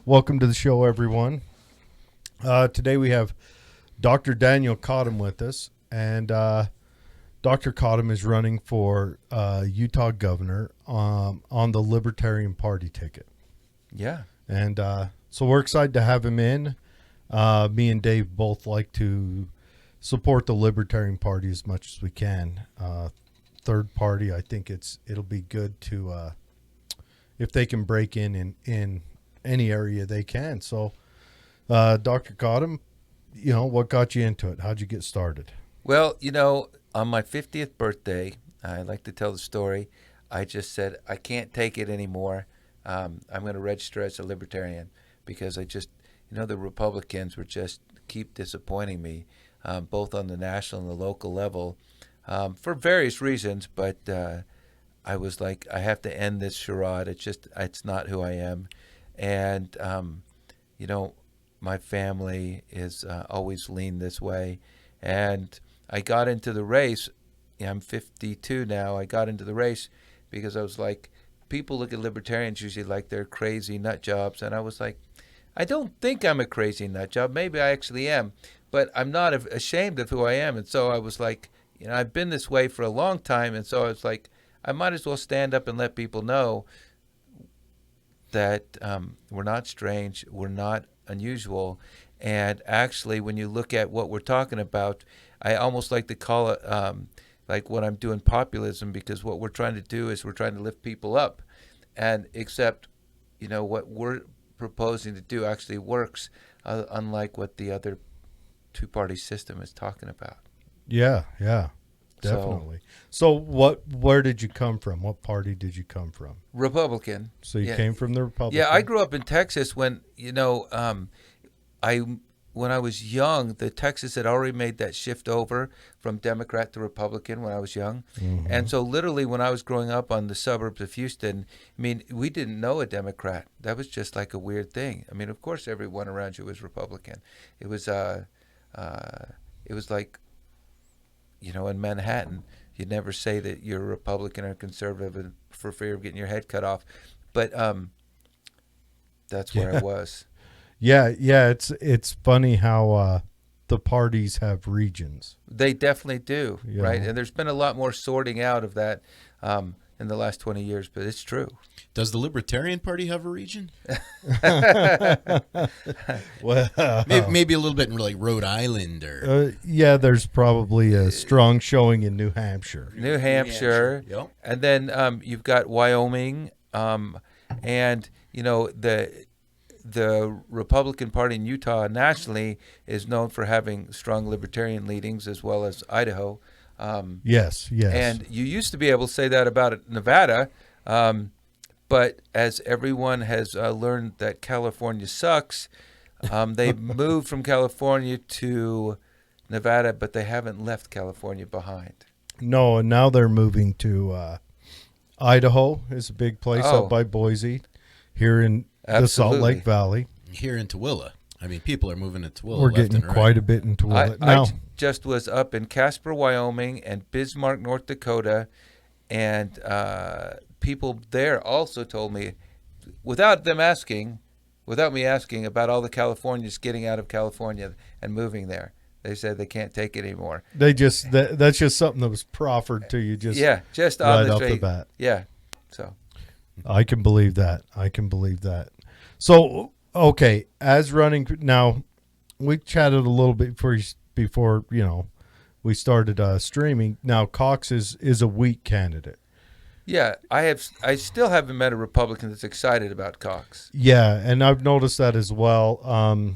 Welcome to the show, everyone. Today we have Dr. Daniel Cottam with us, and Dr. Cottam is running for Utah governor on the Libertarian Party ticket. Yeah. And so we're excited to have him in. Me and Dave both like to support the Libertarian Party as much as we can. Third party, I think it'll be good to if they can break in any area they can. So, Dr. Cottam, what got you into it? How'd you get started? Well, on my 50th birthday, I like to tell the story. I just said, I can't take it anymore. I'm going to register as a Libertarian because I just, the Republicans were just keep disappointing me, both on the national and the local level, for various reasons. But I was like, I have to end this charade. It's not who I am. And, my family is always leaned this way. And I got into the race. I'm 52 now. I got into the race because I was like, people look at Libertarians usually like they're crazy nut jobs. And I was like, I don't think I'm a crazy nut job. Maybe I actually am, but I'm not ashamed of who I am. And so I was like, I've been this way for a long time. And so I was like, I might as well stand up and let people know that we're not strange, we're not unusual. And actually, when you look at what we're talking about, I almost like to call it like when I'm doing populism, because what we're trying to do is we're trying to lift people up. And except, what we're proposing to do actually works, unlike what the other two-party system is talking about. Yeah, definitely. So where did you come from? What party did you come from? Republican. So you came from the Republican? Yeah, I grew up in Texas when, when I was young, the Texas had already made that shift over from Democrat to Republican when I was young. Mm-hmm. And so literally when I was growing up on the suburbs of Houston, we didn't know a Democrat. That was just like a weird thing. Of course, everyone around you was Republican. It was like, in Manhattan, you'd never say that you're a Republican or conservative for fear of getting your head cut off. But that's where I was. Yeah. It's funny how the parties have regions. They definitely do, right? And there's been a lot more sorting out of that in the last 20 years, but it's true. Does the Libertarian Party have a region? Well, maybe a little bit in like Rhode Island or. There's probably a strong showing in New Hampshire. New Hampshire. Yep. And then you've got Wyoming, and the Republican Party in Utah nationally is known for having strong libertarian leanings, as well as Idaho. Yes. And you used to be able to say that about Nevada, but as everyone has learned that California sucks, they moved from California to Nevada, but they haven't left California behind. No, and now they're moving to Idaho is a big place up by Boise, here in the Salt Lake Valley. Here in Tooele. People are moving to Tooele. We're getting quite a bit in Tooele. I just was up in Casper, Wyoming, and Bismarck, North Dakota, and people there also told me, without me asking about all the Californians getting out of California and moving there. They said they can't take it anymore. That's just something that was proffered to you just right off the bat. Yeah, so I can believe that. So, okay, as running now, we chatted a little bit before we started streaming. Now, Cox is a weak candidate. Yeah, I still haven't met a Republican that's excited about Cox. Yeah, and I've noticed that as well.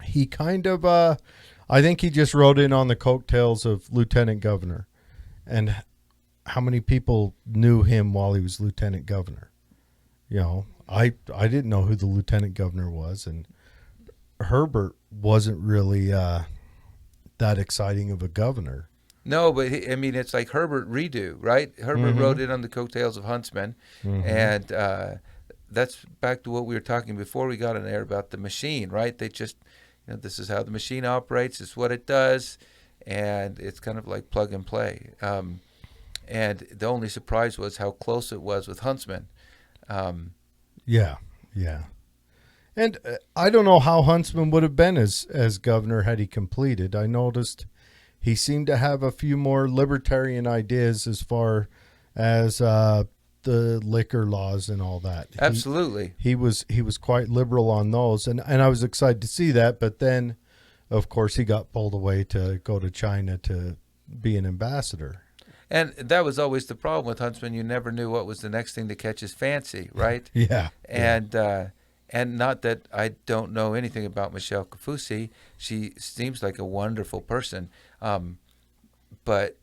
He kind of, I think he just rode in on the coattails of Lieutenant Governor, and how many people knew him while he was Lieutenant Governor? I didn't know who the Lieutenant Governor was, and Herbert wasn't really that exciting of a governor. No, but it's like Herbert redo, right? Herbert rode in on the coattails of Huntsman, and that's back to what we were talking before we got on air about the machine, right? They just, this is how the machine operates, it's what it does, and it's kind of like plug and play. And the only surprise was how close it was with Huntsman. Yeah. And I don't know how Huntsman would have been as governor had he completed. I noticed he seemed to have a few more libertarian ideas as far as the liquor laws and all that. Absolutely. He was quite liberal on those, and I was excited to see that. But then, of course, he got pulled away to go to China to be an ambassador. And that was always the problem with Huntsman. You never knew what was the next thing to catch his fancy, right? Yeah. And not that I don't know anything about Michelle Kafusi. She seems like a wonderful person. But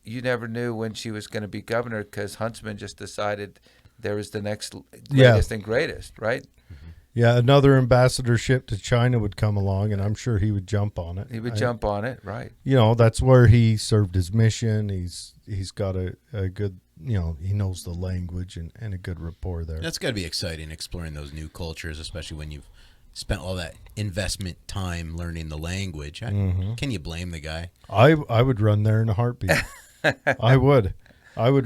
you never knew when she was going to be governor because Huntsman just decided there was the next greatest and greatest, right? Yeah, another ambassadorship to China would come along, and I'm sure he would jump on it. He would jump on it, right? You know, that's where he served his mission. He's got a good, you know, he knows the language and a good rapport there. That's got to be exciting, exploring those new cultures, especially when you've spent all that investment time learning the language. Can you blame the guy? I would run there in a heartbeat. I would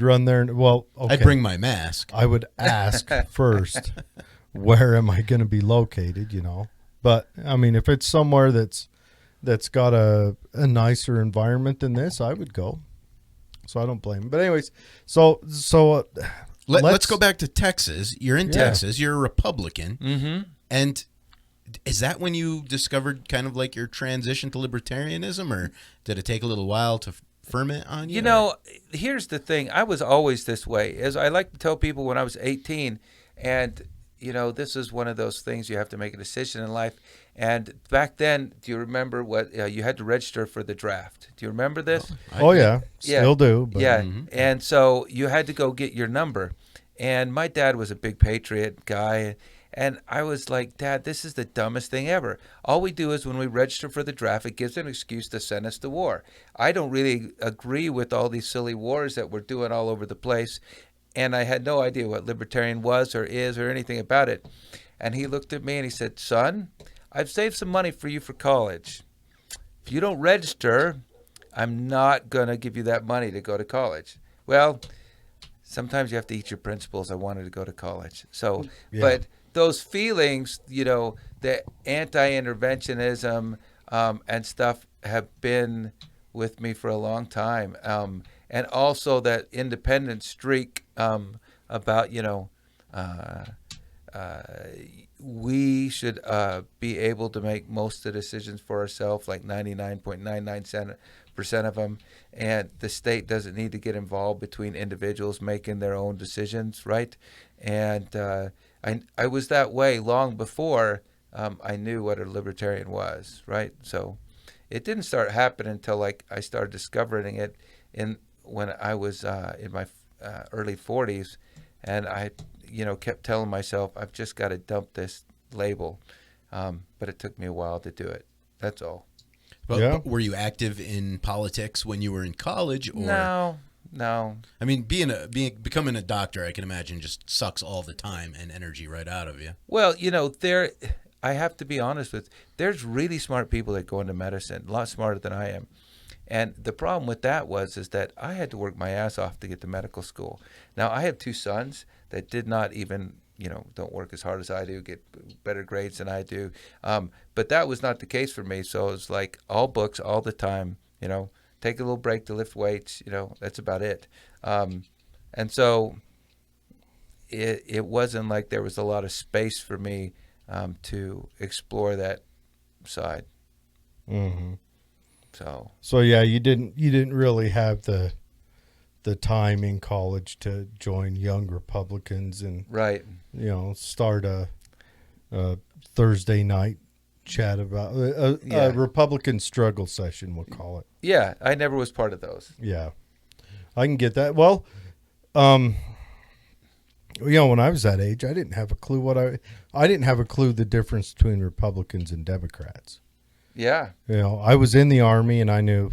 run there. Okay. I'd bring my mask. I would ask first, where am I going to be located, you know? But, I mean, if it's somewhere that's got a nicer environment than this, I would go. So I don't blame him. But anyways, let's go back to Texas. You're in Texas. You're a Republican. Mm-hmm. And is that when you discovered kind of like your transition to libertarianism, or did it take a little while to ferment on you? You know, here's the thing. I was always this way. As I like to tell people when I was 18, and you know, this is one of those things you have to make a decision in life. And back then, do you remember what you had to register for the draft? Do you remember this? Yeah, still do. But. Yeah, and so you had to go get your number. And my dad was a big patriot guy, and I was like, Dad, this is the dumbest thing ever. All we do is when we register for the draft, it gives an excuse to send us to war. I don't really agree with all these silly wars that we're doing all over the place. And I had no idea what libertarian was or is or anything about it. And he looked at me and he said, son, I've saved some money for you for college. If you don't register, I'm not going to give you that money to go to college. Well, sometimes you have to eat your principles. I wanted to go to college. So, but those feelings, you know, the anti-interventionism and stuff have been with me for a long time. And also that independent streak about, you know, we should be able to make most of the decisions for ourselves, like 99.99% of them. And the state doesn't need to get involved between individuals making their own decisions, right? And I was that way long before I knew what a libertarian was, right? So it didn't start happening until like I started discovering it when I was in my early 40s, and I, you know, kept telling myself I've just got to dump this label, but it took me a while to do it. That's all. But were you active in politics when you were in college? Or? No. I mean, becoming a doctor, I can imagine, just sucks all the time and energy right out of you. Well, you know, I have to be honest with. There's really smart people that go into medicine, a lot smarter than I am. And the problem with that is that I had to work my ass off to get to medical school. Now, I have two sons that did not even, you know, don't work as hard as I do, get better grades than I do. But that was not the case for me. So it was like all books all the time, you know, take a little break to lift weights, you know, that's about it. And so it wasn't like there was a lot of space for me to explore that side. Mm-hmm. So yeah, you didn't really have the time in college to join Young Republicans and right, you know, start a Thursday night chat about a Republican struggle session, we'll call it. Yeah, I never was part of those. Yeah, I can get that. Well, you know, when I was that age, I didn't have a clue I didn't have a clue the difference between Republicans and Democrats. Yeah. You know, I was in the Army and I knew,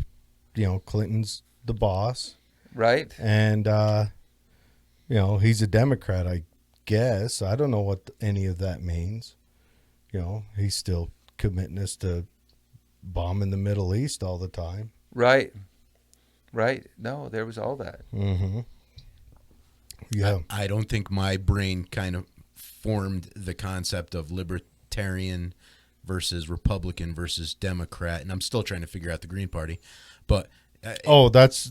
you know, Clinton's the boss. Right. And, you know, he's a Democrat, I guess. I don't know what any of that means. You know, he's still committing us to bombing the Middle East all the time. Right. No, there was all that. Mm-hmm. Yeah. I don't think my brain kind of formed the concept of libertarianism Libertarian versus Republican versus Democrat, and I'm still trying to figure out the Green Party. But that's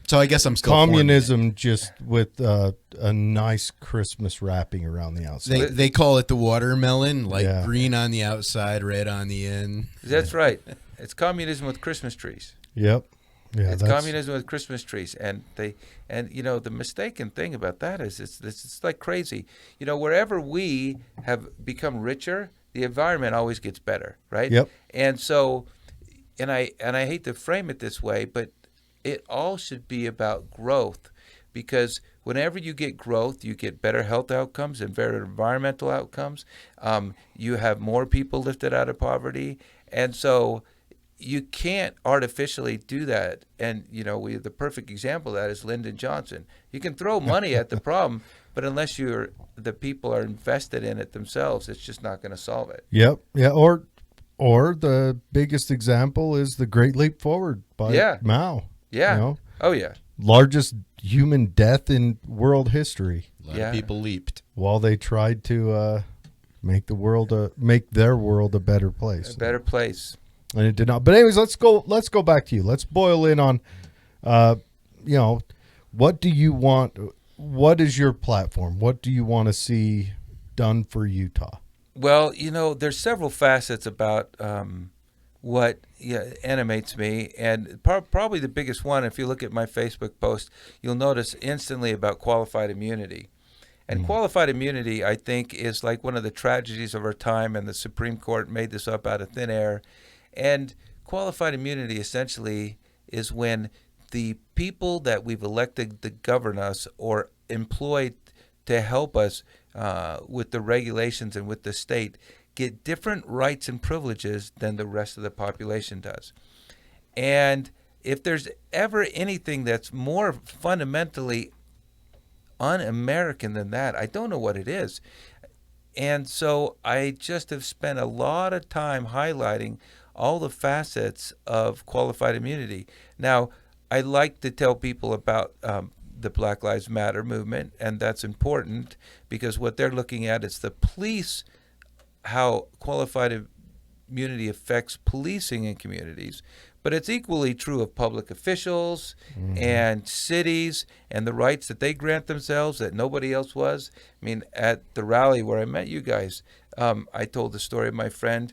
so I guess I'm still communism, just with a nice Christmas wrapping around the outside. They call it the watermelon, like Yeah. green on the outside, red on the end. That's right. It's communism with Christmas trees. Yep. Yeah, It's communism with Christmas trees, and the mistaken thing about that is it's like crazy. Wherever we have become richer, the environment always gets better, right? Yep. And so, and I hate to frame it this way, but it all should be about growth, because whenever you get growth, you get better health outcomes and better environmental outcomes. You have more people lifted out of poverty, and so you can't artificially do that. And the perfect example of that is Lyndon Johnson. You can throw money at the problem, but unless the people are invested in it themselves, it's just not going to solve it. Yep. Yeah. Or the biggest example is the Great Leap Forward by Mao. Yeah. Oh yeah. Largest human death in world history. A lot of people leaped while they tried to make their world a better place. A better place. And it did not. But anyways, let's go back to you. Let's boil in on, what do you want? What is your platform? What do you want to see done for Utah? Well, there's several facets about what animates me, and probably the biggest one, if you look at my Facebook post, you'll notice instantly about qualified immunity. And qualified immunity, I think, is like one of the tragedies of our time, and the Supreme Court made this up out of thin air. And qualified immunity essentially is when the people that we've elected to govern us or employed to help us with the regulations and with the state get different rights and privileges than the rest of the population does. And if there's ever anything that's more fundamentally un-American than that, I don't know what it is. And so I just have spent a lot of time highlighting all the facets of qualified immunity. Now, I like to tell people about the Black Lives Matter movement, and that's important because what they're looking at is the police, how qualified immunity affects policing in communities. But it's equally true of public officials and cities and the rights that they grant themselves that nobody else was. I mean, at the rally where I met you guys, I told the story of my friend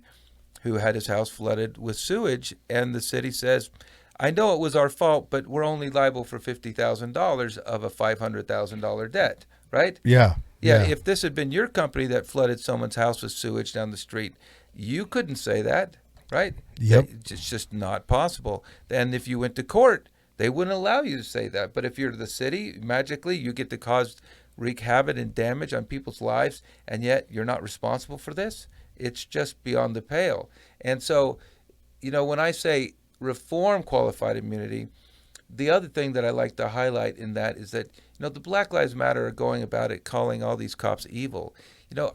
who had his house flooded with sewage, and the city says, I know it was our fault, but we're only liable for $50,000 of a $500,000 debt, right? Yeah. If this had been your company that flooded someone's house with sewage down the street, you couldn't say that, right? Yep. It's just not possible. And if you went to court, they wouldn't allow you to say that. But if you're the city, magically you get to wreak havoc and damage on people's lives, and yet you're not responsible for this. It's just beyond the pale. And so, when I say reform qualified immunity, the other thing that I like to highlight in that is that, the Black Lives Matter are going about it calling all these cops evil.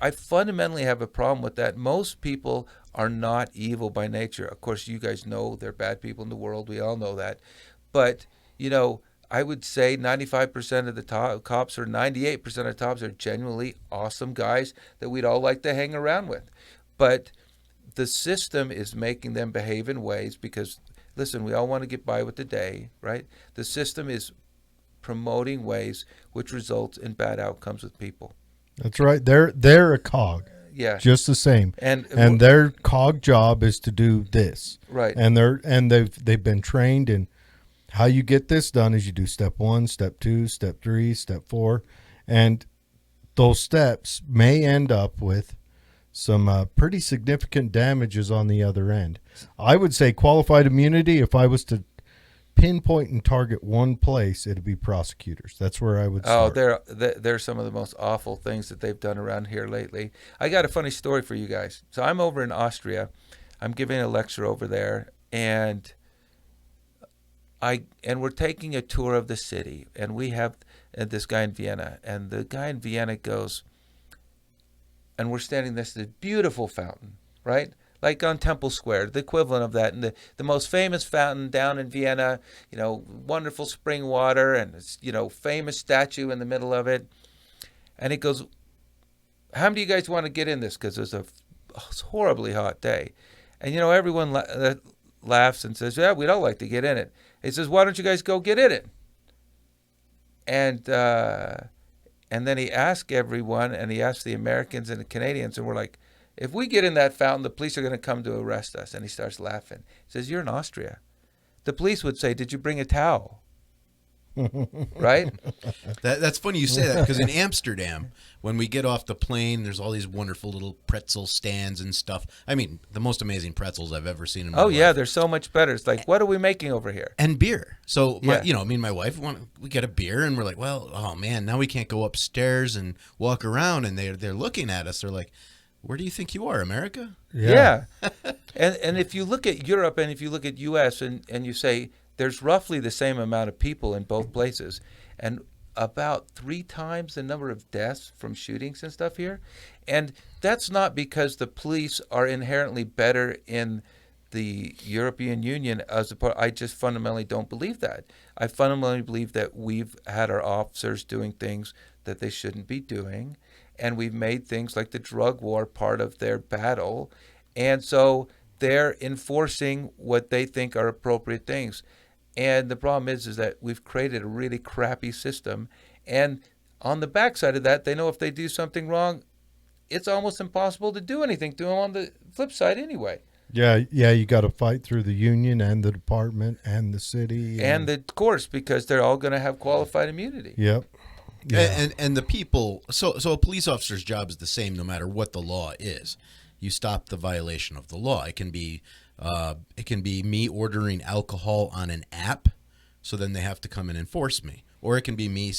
I fundamentally have a problem with that. Most people are not evil by nature. Of course, you guys know there are bad people in the world. We all know that. But, I would say 95% of the cops or 98% of cops are genuinely awesome guys that we'd all like to hang around with. But the system is making them behave in ways because, listen, we all want to get by with the day, right? The system is promoting ways which results in bad outcomes with people. That's right. They're a cog. Yeah. Just the same. And their cog job is to do this. Right. And they've been trained in how you get this done is you do step 1, step 2, step 3, step 4, and those steps may end up with some pretty significant damages on the other end. I would say qualified immunity, if I was to pinpoint and target one place, it'd be prosecutors. That's where I would start. They're some of the most awful things that they've done around here lately. I got a funny story for you guys. So I'm over in Austria. I'm giving a lecture over there, and we're taking a tour of the city, and we have this guy in Vienna, and the guy in Vienna goes, and we're standing next to this beautiful fountain, right? Like on Temple Square, the equivalent of that. And the most famous fountain down in Vienna, wonderful spring water, and it's, famous statue in the middle of it. And he goes, how many of you guys want to get in this? Because it's a horribly hot day. And, everyone laughs and says, yeah, we'd all like to get in it. He says, why don't you guys go get in it? And then he asked everyone, and he asked the Americans and the Canadians, and we're like, if we get in that fountain, the police are going to come to arrest us. And he starts laughing. He says, you're in Austria. The police would say, did you bring a towel? Right? That's funny you say that, because in Amsterdam, when we get off the plane, there's all these wonderful little pretzel stands and stuff. I mean, the most amazing pretzels I've ever seen in my life. Yeah, they're so much better. It's like, what are we making over here? And beer. So, Yeah. me and my wife, we get a beer, and we're like, well, oh man, now we can't go upstairs and walk around, and they're looking at us. They're like, where do you think you are, America? Yeah. And if you look at Europe and if you look at U.S. and you say there's roughly the same amount of people in both places, and about 3 times the number of deaths from shootings and stuff here. And that's not because the police are inherently better in the European Union as a part. I just fundamentally don't believe that. I fundamentally believe that we've had our officers doing things that they shouldn't be doing, and we've made things like the drug war part of their battle, and so they're enforcing what they think are appropriate things. And the problem is that we've created a really crappy system, and on the backside of that, they know if they do something wrong, it's almost impossible to do anything to them on the flip side anyway. Yeah, you got to fight through the union and the department and the city And the courts, because they're all going to have qualified immunity. Yep. Yeah. And the people, so a police officer's job is the same no matter what the law is. You stop the violation of the law. It can be me ordering alcohol on an app, so then they have to come and enforce me. Or it can be me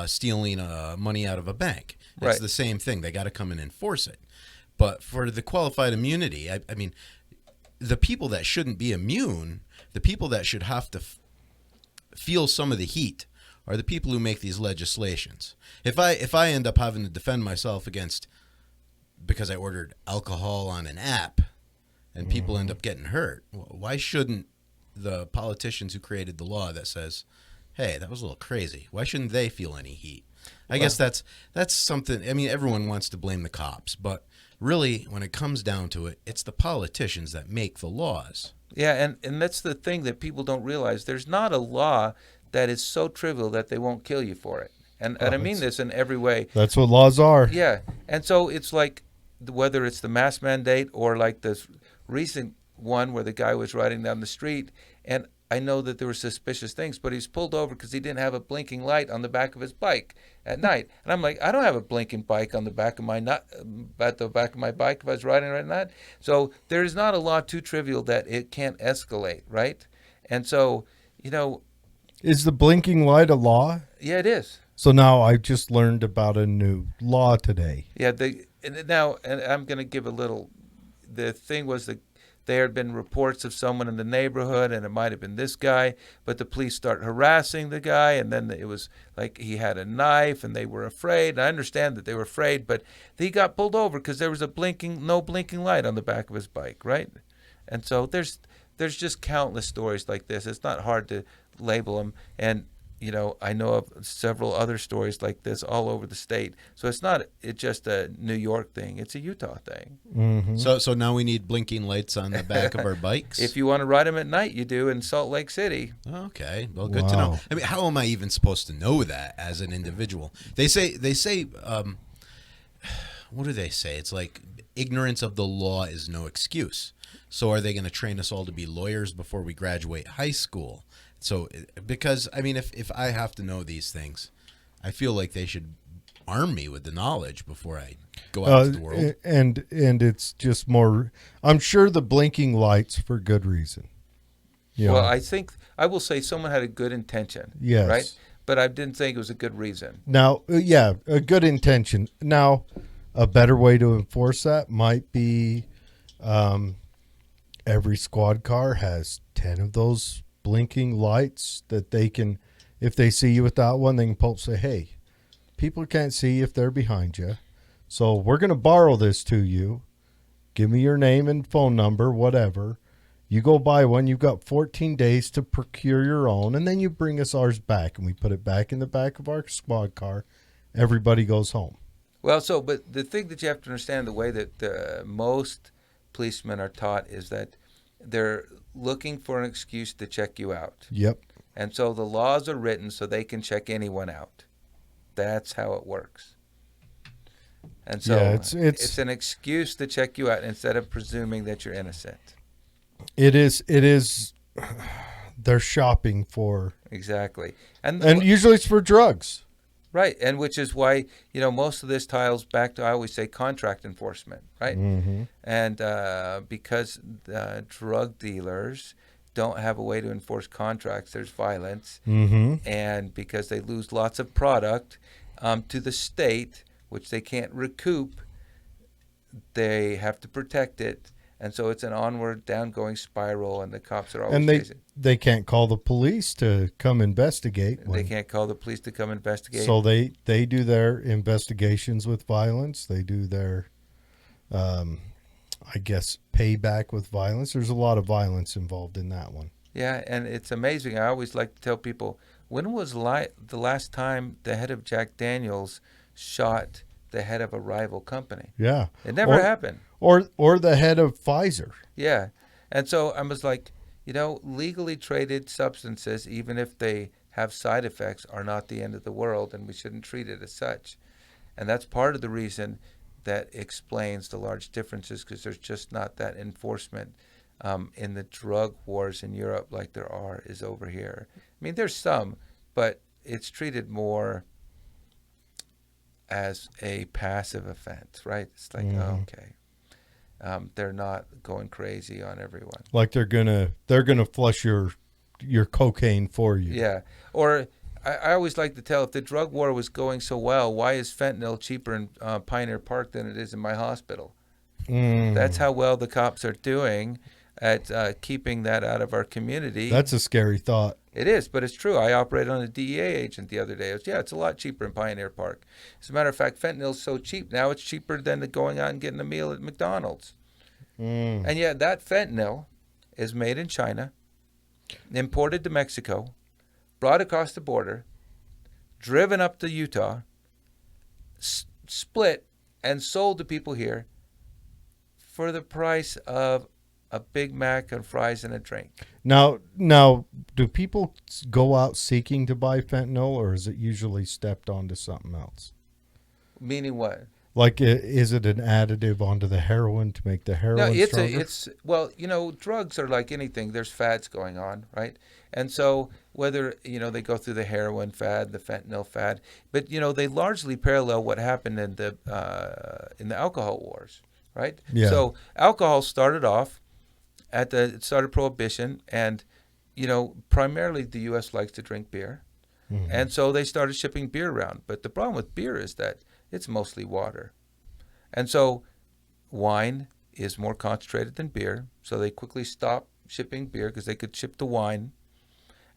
stealing money out of a bank. It's Right. the same thing. They got to come and enforce it. But for the qualified immunity, I mean, the people that shouldn't be immune, the people that should have to feel some of the heat, are the people who make these legislations. If I end up having to defend myself against, because I ordered alcohol on an app, and people end up getting hurt, why shouldn't the politicians who created the law that says, hey, that was a little crazy, why shouldn't they feel any heat? I guess that's something. I mean, everyone wants to blame the cops, but really, when it comes down to it, it's the politicians that make the laws. Yeah, and that's the thing that people don't realize. There's not a law that is so trivial that they won't kill you for it. And I mean this in every way. That's what laws are. Yeah, and so it's like, whether it's the mask mandate or like this recent one where the guy was riding down the street, and I know that there were suspicious things, but he's pulled over because he didn't have a blinking light on the back of his bike at night. And I'm like, I don't have a blinking bike on the back of my bike if I was riding right now. So there is not a law too trivial that it can't escalate, right? And so, Is the blinking light a law? yeah, it is. So now I just learned about a new law today. Yeah, and I'm going to give a little. The thing was that there had been reports of someone in the neighborhood, and it might have been this guy, but the police start harassing the guy, and then it was like he had a knife, and they were afraid. And I understand that they were afraid, but he got pulled over because there was no blinking light on the back of his bike, right? And so there's just countless stories like this. It's not hard to label them, and I know of several other stories like this all over the state. So it's just a New York thing. It's a Utah thing. Mm-hmm. So now we need blinking lights on the back of our bikes? If you want to ride them at night, you do in Salt Lake City. Okay, well, good to know. Wow. I mean, how am I even supposed to know that as an individual? They say, what do they say? It's like ignorance of the law is no excuse. So are they going to train us all to be lawyers before we graduate high school? So, because, I mean, if I have to know these things, I feel like they should arm me with the knowledge before I go out into the world. And it's just more, I'm sure the blinking lights for good reason. Yeah. Well, I will say someone had a good intention. Yes. Right? But I didn't think it was a good reason. Now, yeah, a good intention. Now, a better way to enforce that might be every squad car has 10 of those blinking lights that they can, if they see you without one, they can pull up and say, hey, people can't see if they're behind you. So we're going to borrow this to you. Give me your name and phone number, whatever. You go buy one. You've got 14 days to procure your own, and then you bring us ours back, and we put it back in the back of our squad car. Everybody goes home. Well, but the thing that you have to understand, the way that most policemen are taught is that they're looking for an excuse to check you out. Yep. And so the laws are written so they can check anyone out. That's how it works. And so Yeah, it's an excuse to check you out instead of presuming that you're innocent. It is. They're shopping for, Exactly. and usually it's for drugs. Right, and which is why, most of this ties back to, I always say, contract enforcement, right? Mm-hmm. And because drug dealers don't have a way to enforce contracts, there's violence. Mm-hmm. And because they lose lots of product to the state, which they can't recoup, they have to protect it. And so it's an onward, down-going spiral, and the cops are always And chasing. they can't call the police to come investigate. They can't call the police to come investigate. So they do their investigations with violence. They do their, I guess, payback with violence. There's a lot of violence involved in that one. Yeah, and it's amazing. I always like to tell people, when was the last time the head of Jack Daniels shot the head of a rival company? Yeah. It never happened. Or the head of Pfizer. Yeah. And so I was like, legally traded substances, even if they have side effects, are not the end of the world, and we shouldn't treat it as such. And that's part of the reason that explains the large differences, because there's just not that enforcement in the drug wars in Europe like there is over here. I mean, there's some, but it's treated more as a passive offense, right? It's like, okay. They're not going crazy on everyone. Like they're gonna flush your cocaine for you. Yeah. Or I always like to tell, if the drug war was going so well, why is fentanyl cheaper in Pioneer Park than it is in my hospital? That's how well the cops are doing at keeping that out of our community. That's a scary thought. It is, but it's true. I operated on a DEA agent the other day. It's a lot cheaper in Pioneer Park. As a matter of fact, fentanyl's so cheap now, it's cheaper than going out and getting a meal at McDonald's. And yet that fentanyl is made in China, imported to Mexico, brought across the border, driven up to Utah, split, and sold to people here for the price of a Big Mac and fries and a drink. Now, do people go out seeking to buy fentanyl, or is it usually stepped onto something else? Meaning what? Like, is it an additive onto the heroin to make the heroin stronger? Drugs are like anything. There's fads going on, right? And so whether, they go through the heroin fad, the fentanyl fad, but, they largely parallel what happened in the alcohol wars, right? Yeah. So alcohol started off it started Prohibition, and, primarily the U.S. likes to drink beer. Mm-hmm. And so they started shipping beer around. But the problem with beer is that it's mostly water. And so wine is more concentrated than beer. So they quickly stopped shipping beer because they could ship the wine.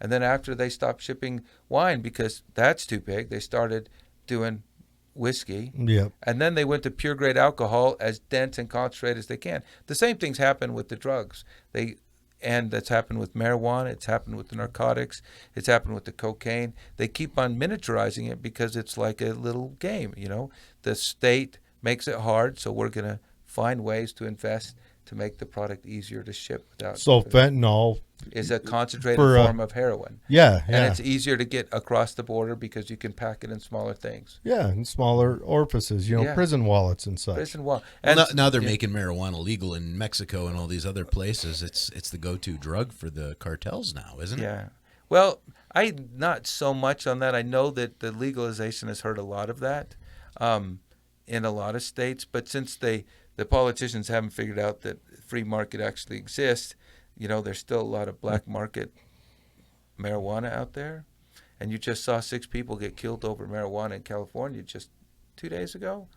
And then after they stopped shipping wine because that's too big, they started doing whiskey. Yep. And then they went to pure grade alcohol, as dense and concentrated as they can. The same things happen with the drugs. And that's happened with marijuana. It's happened with the narcotics. It's happened with the cocaine. They keep on miniaturizing it because it's like a little game, The state makes it hard, so we're going to find ways to invest to make the product easier to ship without. So fentanyl is a concentrated form of heroin. Yeah. And it's easier to get across the border because you can pack it in smaller things. Yeah, in smaller orifices, prison wallets and such. Prison wallet. And now they're making marijuana legal in Mexico and all these other places. It's the go-to drug for the cartels now, isn't it? Yeah. Well, not so much on that. I know that the legalization has hurt a lot of that in a lot of states, but since the politicians haven't figured out that free market actually exists, there's still a lot of black market marijuana out there. And you just saw 6 people get killed over marijuana in California just 2 days ago.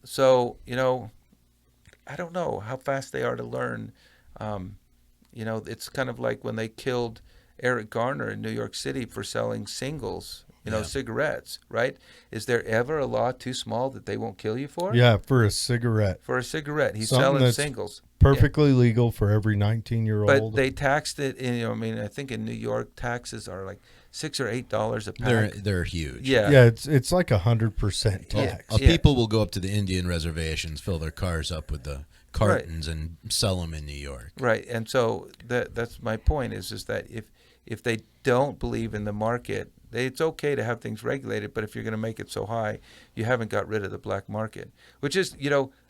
So, I don't know how fast they are to learn. It's kind of like when they killed Eric Garner in New York City for selling singles Yeah. cigarettes, right? Is there ever a law too small that they won't kill you for? Yeah, for a cigarette. For a cigarette. He's Something selling that's singles. Perfectly legal for every 19-year-old. But they taxed it I think in New York taxes are like $6 or $8 a pack. They're huge. Yeah. Yeah, it's like 100% Yeah. tax. People will go up to the Indian reservations, fill their cars up with the cartons, and sell them in New York. Right. And so that's my point is that if they don't believe in the market, it's okay to have things regulated, but if you're going to make it so high, you haven't got rid of the black market, which is,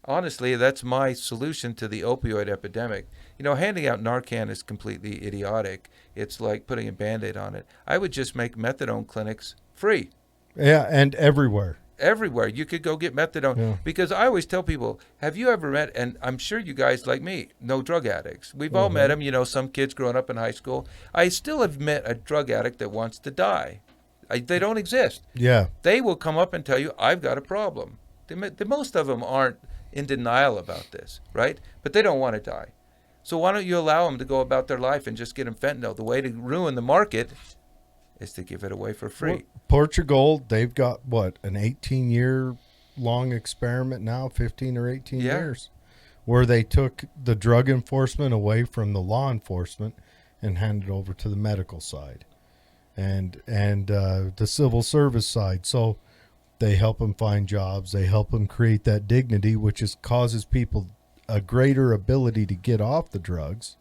honestly, that's my solution to the opioid epidemic. Handing out Narcan is completely idiotic. It's like putting a Band-Aid on it. I would just make methadone clinics free. Yeah, and everywhere. Everywhere. You could go get methadone. Yeah. Because I always tell people, have you ever met, and I'm sure you guys like me, know drug addicts. We've all met them, some kids growing up in high school. I still have met a drug addict that wants to die. They don't exist. Yeah. They will come up and tell you, I've got a problem. The most of them aren't in denial about this, right? But they don't want to die. So why don't you allow them to go about their life and just get them fentanyl? The way to ruin the market is to give it away for free. Well, Portugal, they've got, an 18-year long experiment now, 15 or 18 years, where they took the drug enforcement away from the law enforcement and handed it over to the medical side and the civil service side. So they help them find jobs. They help them create that dignity, which causes people a greater ability to get off the drugs.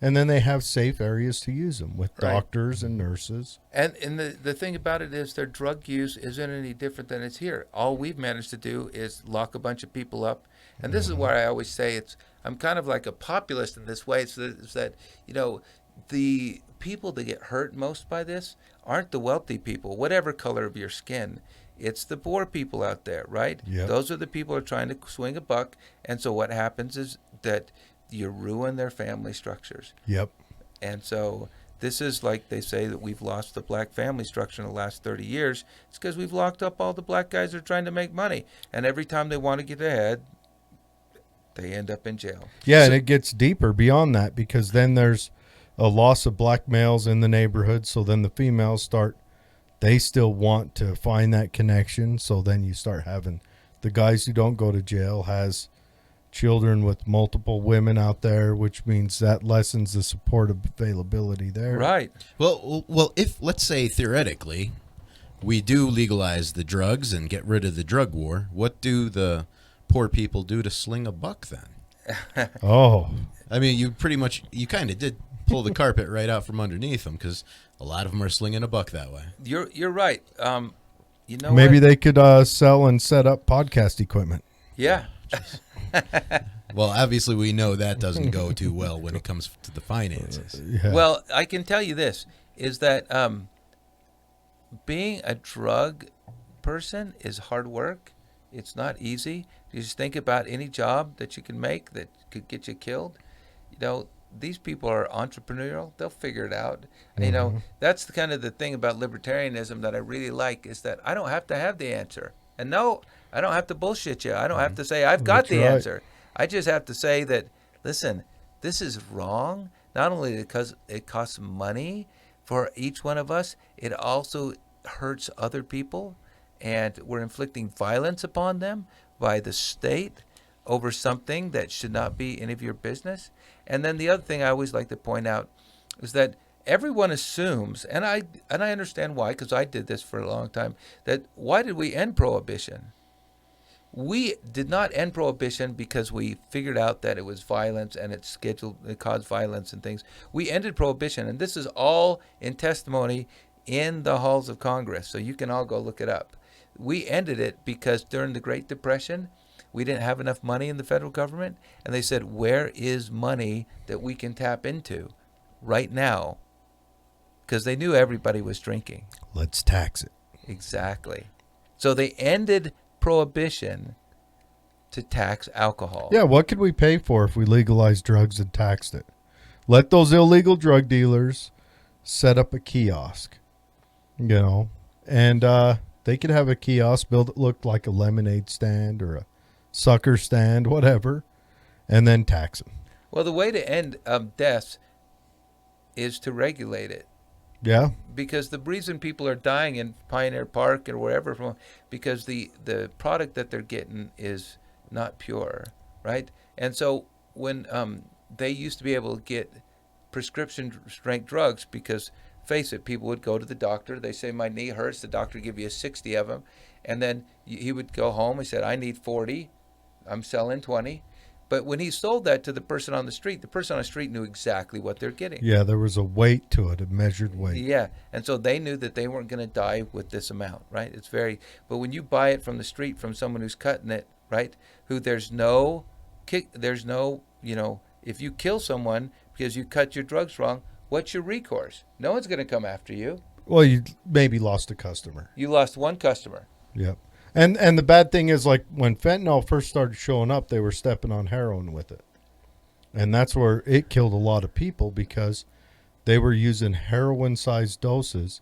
And then they have safe areas to use them with doctors and nurses. And the thing about it is their drug use isn't any different than it's here. All we've managed to do is lock a bunch of people up. And this is where I always say I'm kind of like a populist in this way. It's that, the people that get hurt most by this aren't the wealthy people, whatever color of your skin. It's the poor people out there, right? Yep. Those are the people who are trying to swing a buck. And so what happens is that you ruin their family structures. Yep. And so this is like they say that we've lost the black family structure in the last 30 years. It's because we've locked up all the black guys that are trying to make money. And every time they want to get ahead, they end up in jail. Yeah, and it gets deeper beyond that because then there's a loss of black males in the neighborhood. So then the females they still want to find that connection. So then you start having the guys who don't go to jail has children with multiple women out there, which means that lessens the support availability there. Right. Well, if, let's say, theoretically, we do legalize the drugs and get rid of the drug war, what do the poor people do to sling a buck then? Oh. I mean, you kind of did pull the carpet right out from underneath them because a lot of them are slinging a buck that way. You're right. Maybe they could sell and set up podcast equipment. Yeah. Well, obviously, we know that doesn't go too well when it comes to the finances. Yeah. Well, I can tell you this, is that being a drug person is hard work. It's not easy. You just think about any job that you can make that could get you killed. These people are entrepreneurial. They'll figure it out. That's the kind of the thing about libertarianism that I really like is that I don't have to have the answer. And no, I don't have to bullshit you. I don't have to say I've got the answer. I just have to say that, listen, this is wrong. Not only because it costs money for each one of us, it also hurts other people. And we're inflicting violence upon them by the state over something that should not be any of your business. And then the other thing I always like to point out is that everyone assumes, and I understand why, because I did this for a long time, that why did we end prohibition? We did not end prohibition because we figured out that it was violence and it caused violence and things. We ended prohibition, and this is all in testimony in the halls of Congress, so you can all go look it up. We ended it because during the Great Depression, we didn't have enough money in the federal government, and they said, where is money that we can tap into right now? Because they knew everybody was drinking. Let's tax it. Exactly. So they ended prohibition to tax alcohol. Yeah, what could we pay for if we legalized drugs and taxed it? Let those illegal drug dealers set up a kiosk, and they could have a kiosk built that looked like a lemonade stand or a sucker stand, whatever, and then tax them. Well, the way to end deaths is to regulate it. Yeah. Because the reason people are dying in Pioneer Park or wherever from, because the product that they're getting is not pure, right? And so when they used to be able to get prescription strength drugs, because face it, people would go to the doctor, they say my knee hurts, the doctor would give you 60 of them, and then he would go home, he said I need 40, I'm selling 20. But when he sold that to the person on the street, the person on the street knew exactly what they're getting. Yeah, there was a weight to it, a measured weight. Yeah, and so they knew that they weren't going to die with this amount, right? It's very, but when you buy it from the street from someone who's cutting it, right? Who there's no kick, there's no, if you kill someone because you cut your drugs wrong, what's your recourse? No one's going to come after you. Well, you maybe lost a customer. You lost one customer. Yep. And the bad thing is, like, when fentanyl first started showing up, they were stepping on heroin with it. And that's where it killed a lot of people, because they were using heroin-sized doses,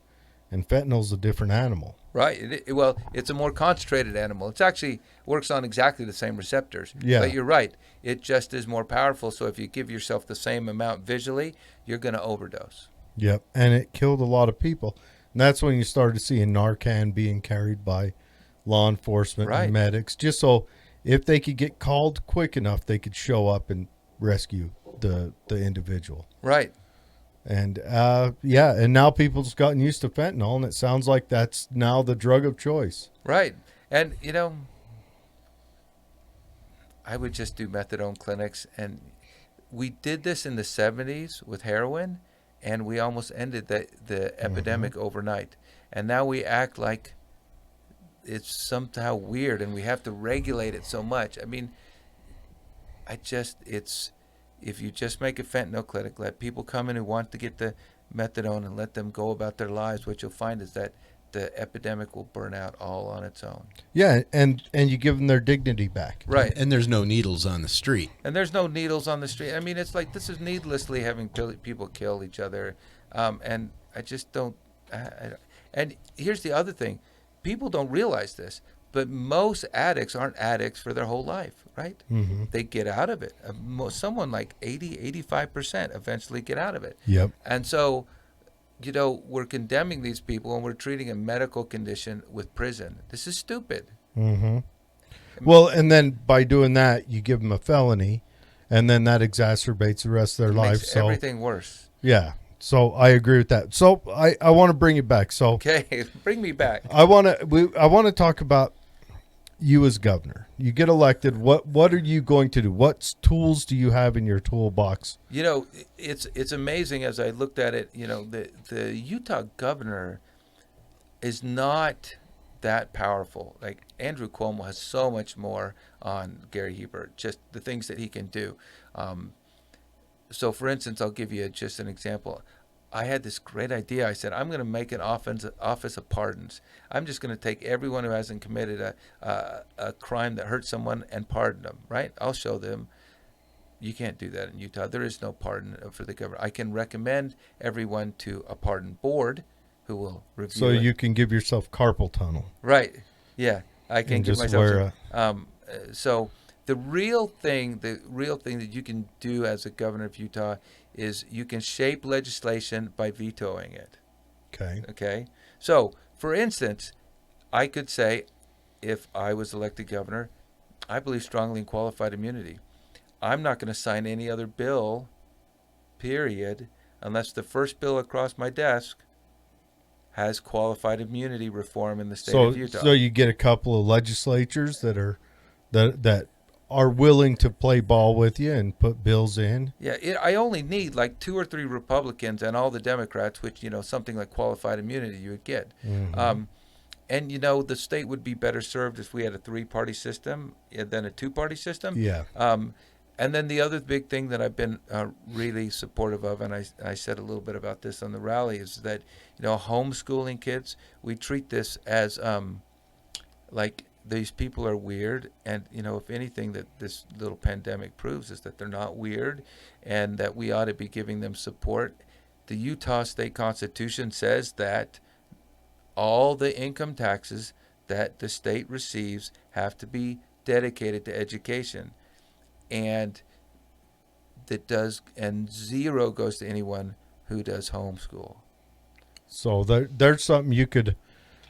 and fentanyl's a different animal. Right. Well, it's a more concentrated animal. It actually works on exactly the same receptors. Yeah. But you're right. It just is more powerful. So if you give yourself the same amount visually, you're going to overdose. Yep. And it killed a lot of people. And that's when you started seeing Narcan being carried by law enforcement Right. and medics, just so if they could get called quick enough, they could show up and rescue the individual. Right. And yeah, and now people's gotten used to fentanyl, and it sounds like that's now the drug of choice. Right. And, I would just do methadone clinics. And we did this in the 70s with heroin, and we almost ended the epidemic overnight. And now we act like it's somehow weird, and we have to regulate it so much. I mean, if you just make a fentanyl clinic, let people come in who want to get the methadone and let them go about their lives, what you'll find is that the epidemic will burn out all on its own. Yeah, and you give them their dignity back. Right. And there's no needles on the street. And there's no needles on the street. I mean, it's like this is needlessly having people kill each other. And I just don't. And here's the other thing. People don't realize this, but most addicts aren't addicts for their whole life, right? Mm-hmm. They get out of it. Someone like 85% eventually get out of it. Yep. And so, we're condemning these people, and we're treating a medical condition with prison. This is stupid. Mm-hmm. Well, and then by doing that, you give them a felony, and then that exacerbates the rest of their life. Makes So everything worse. yeah. So I agree with that. So I want to bring it back. So Okay, bring me back. I want to talk about you as governor. You get elected. What are you going to do? What tools do you have in your toolbox? It's amazing as I looked at it. The Utah governor is not that powerful. Like Andrew Cuomo has so much more on Gary Hebert, just the things that he can do. So, for instance, I'll give you just an example. I had this great idea. I said, I'm going to make an office of pardons. I'm just going to take everyone who hasn't committed a crime that hurt someone and pardon them, right? I'll show them. You can't do that in Utah. There is no pardon for the governor. I can recommend everyone to a pardon board who will review So it. you can give yourself carpal tunnel. Right. Yeah. I can And give just myself wear so the real thing that you can do as a governor of Utah is you can shape legislation by vetoing it. Okay. Okay? So, for instance, I could say, if I was elected governor, I believe strongly in qualified immunity. I'm not going to sign any other bill, period, unless the first bill across my desk has qualified immunity reform in the state of Utah. So you get a couple of legislatures that are willing to play ball with you and put bills in. Yeah, I only need like 2 or 3 Republicans and all the Democrats, which, something like qualified immunity you would get. Mm-hmm. And, the state would be better served if we had a 3-party system than a 2-party system. Yeah. And then the other big thing that I've been really supportive of, and I said a little bit about this on the rally, is that, homeschooling kids, we treat this as like these people are weird. And, if anything that this little pandemic proves is that they're not weird and that we ought to be giving them support. The Utah State Constitution says that all the income taxes that the state receives have to be dedicated to education. And and 0 goes to anyone who does homeschool. So there's something you could.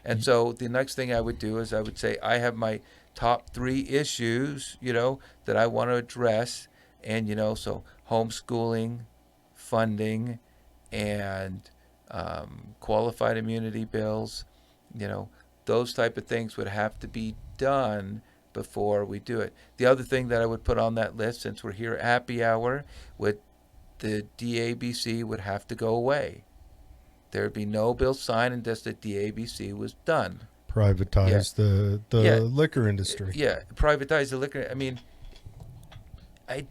And so the next thing I would do is I would say I have my top 3 issues, that I want to address, and so homeschooling, funding, and qualified immunity bills, those type of things would have to be done before we do it. The other thing that I would put on that list, since we're here at happy hour, the DABC would have to go away. There would be no bill signed until the DABC was done. Privatize the liquor industry. Yeah, privatize the liquor. I mean, and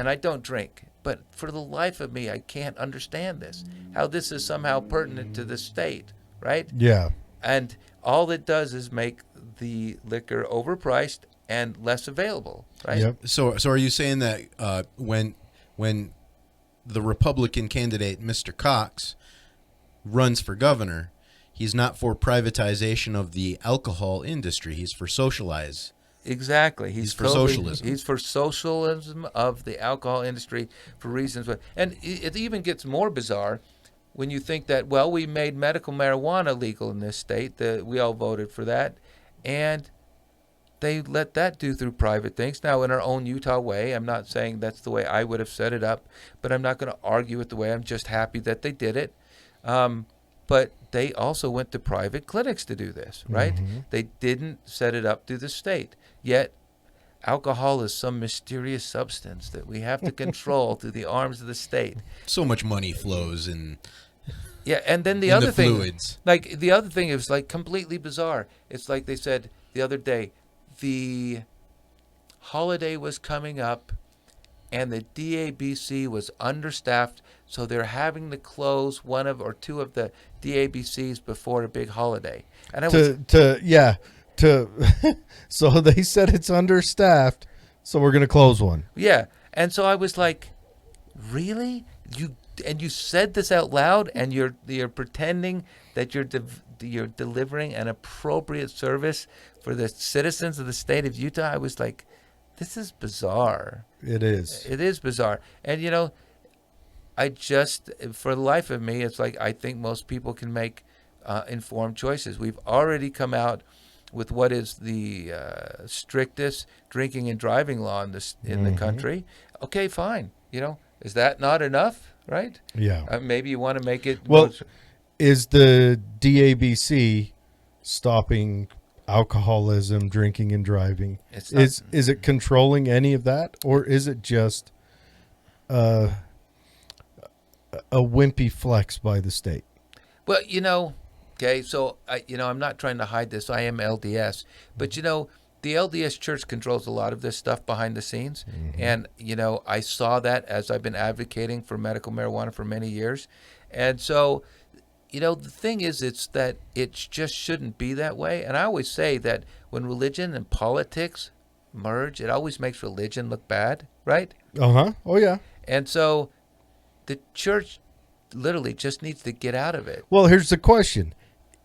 I don't drink, but for the life of me, I can't understand this. How this is somehow pertinent to the state, right? Yeah. And all it does is make the liquor overpriced and less available, right? Yep. So are you saying that when the Republican candidate, Mr. Cox, runs for governor, he's not for privatization of the alcohol industry. He's for socialize. Exactly. He's for socialism. He's for socialism of the alcohol industry for reasons. And it even gets more bizarre when you think that, well, we made medical marijuana legal in this state. We all voted for that. And they let that do through private things. Now, in our own Utah way, I'm not saying that's the way I would have set it up, but I'm not going to argue with the way. I'm just happy that they did it. But they also went to private clinics to do this, right? Mm-hmm. They didn't set it up through the state. Yet, alcohol is some mysterious substance that we have to control through the arms of the state. So much money flows in. Yeah, and then the in other the thing, fluids. like the other thing is like completely bizarre. It's like they said the other day, the holiday was coming up, and the DABC was understaffed, so they're having to close one of or two of the DABCs before a big holiday. And I was so they said it's understaffed, so we're going to close one. Yeah, and so I was like, really? You said this out loud, and you're pretending that you're delivering an appropriate service for the citizens of the state of Utah? I was like, this is bizarre. It is. It is bizarre. And I just, for the life of me, it's like I think most people can make informed choices. We've already come out with what is the strictest drinking and driving law in the country. Okay, fine. Is that not enough? Right? Yeah. Maybe you want to make it. Well, is the DABC stopping alcoholism, drinking, and driving? Is it controlling any of that, or is it just a wimpy flex by the state? Well, okay, so I'm not trying to hide this. I am LDS, but the LDS Church controls a lot of this stuff behind the scenes, and I saw that as I've been advocating for medical marijuana for many years, and so. The thing is, it's that it just shouldn't be that way. And I always say that when religion and politics merge, it always makes religion look bad, right? Uh-huh. Oh, yeah. And so the church literally just needs to get out of it. Well, here's the question.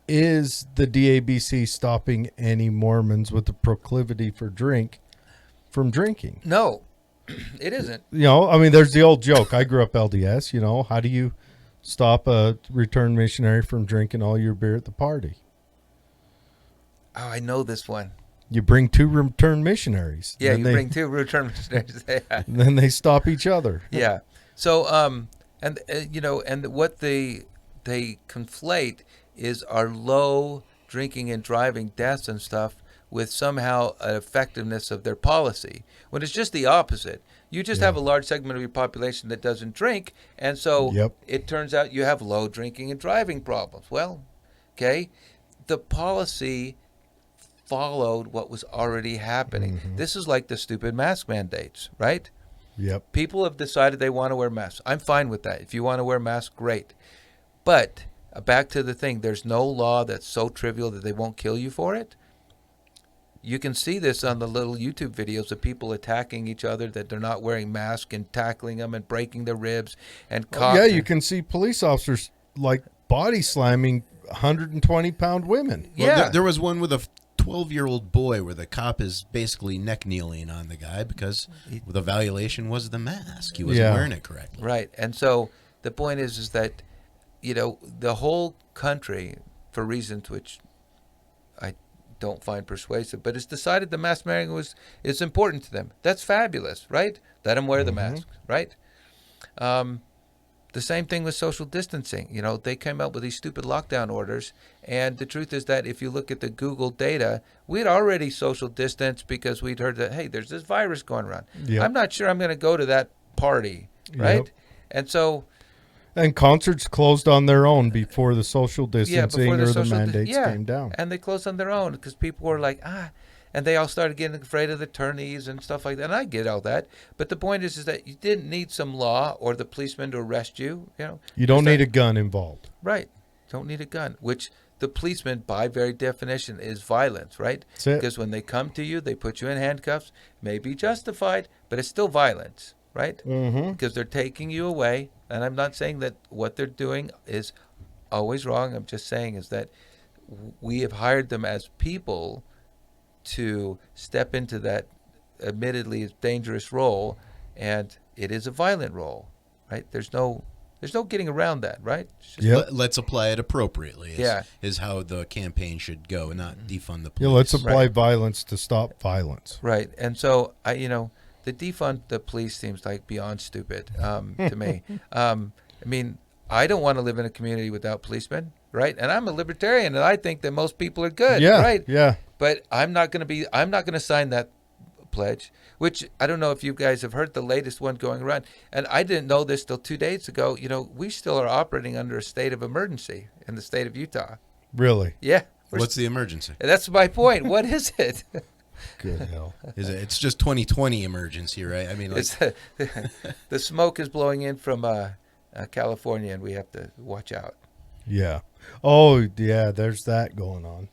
Is the DABC stopping any Mormons with a proclivity for from drinking? No, it isn't. There's the old joke. I grew up LDS, how do you stop a returned missionary from drinking all your beer at the party? Oh, I know this one. You bring 2 returned missionaries. Yeah, bring 2 returned missionaries. And then they stop each other. Yeah. So, and what they conflate is our low drinking and driving deaths and stuff with somehow an effectiveness of their policy, when it's just the opposite. You just have a large segment of your population that doesn't drink, and so it turns out you have low drinking and driving problems. Well, okay, the policy followed what was already happening. This is like the stupid mask mandates, right? Yep. People have decided they want to wear masks. I'm fine with that. If you want to wear masks, great. But back to the thing, there's no law that's so trivial that they won't kill you for it. You can see this on the little YouTube videos of people attacking each other that they're not wearing masks and tackling them and breaking their ribs and cops. Yeah, you can see police officers like body slamming 120-pound women. Well, there was one with a 12-year-old boy where the cop is basically neck kneeling on the guy because the violation was the mask. He wasn't wearing it correctly. Right. And so the point is that the whole country, for reasons which I don't find persuasive, but it's decided the mask wearing is important to them. That's fabulous, right? Let them wear the mask, right? The same thing with social distancing. They came up with these stupid lockdown orders, and the truth is that if you look at the Google data, we'd already social distanced because we'd heard that, hey, there's this virus going around. Yep. I'm not sure I'm going to go to that party, right? Yep. And so... And concerts closed on their own before the social distancing before or the mandates came down. And they closed on their own because people were like, and they all started getting afraid of the attorneys and stuff like that. And I get all that. But the point is that you didn't need some law or the policeman to arrest you. You don't need a gun involved. Right. Don't need a gun, which the policeman, by very definition, is violence, right? That's it. Because when they come to you, they put you in handcuffs, may be justified, but it's still violence, right? Mm-hmm. Because they're taking you away. And I'm not saying that what they're doing is always wrong. I'm just saying is that we have hired them as people to step into that admittedly dangerous role, and it is a violent role, right? There's no getting around that, right? Let's apply it appropriately. Is how the campaign should go, and not defund the police. Yeah, let's apply violence to stop violence. Right. And so the defund the police seems like beyond stupid to me. I don't want to live in a community without policemen, right? And I'm a libertarian, and I think that most people are good, right? Yeah. But I'm not going to sign that pledge, which I don't know if you guys have heard the latest one going around. And I didn't know this till 2 days ago. We still are operating under a state of emergency in the state of Utah. Really? Yeah. What's the emergency? That's my point. What is it? Good hell. It's just 2020 emergency, right? I mean, like... the smoke is blowing in from California, and we have to watch out. Yeah. Oh, yeah, there's that going on.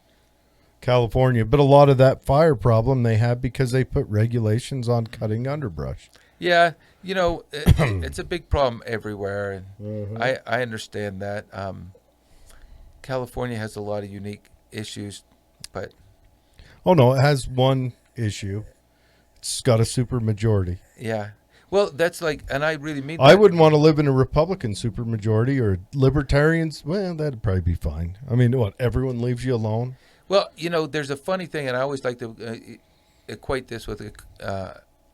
California. But a lot of that fire problem they have because they put regulations on cutting underbrush. Yeah. It's a big problem everywhere, and I understand that. California has a lot of unique issues, but... Oh, no, it has one issue. It's got a super majority. Yeah. Well, that's like, and I really mean that. I wouldn't want to live in a Republican supermajority or libertarians. Well, that'd probably be fine. I mean, what, everyone leaves you alone? Well, there's a funny thing, and I always like to equate this with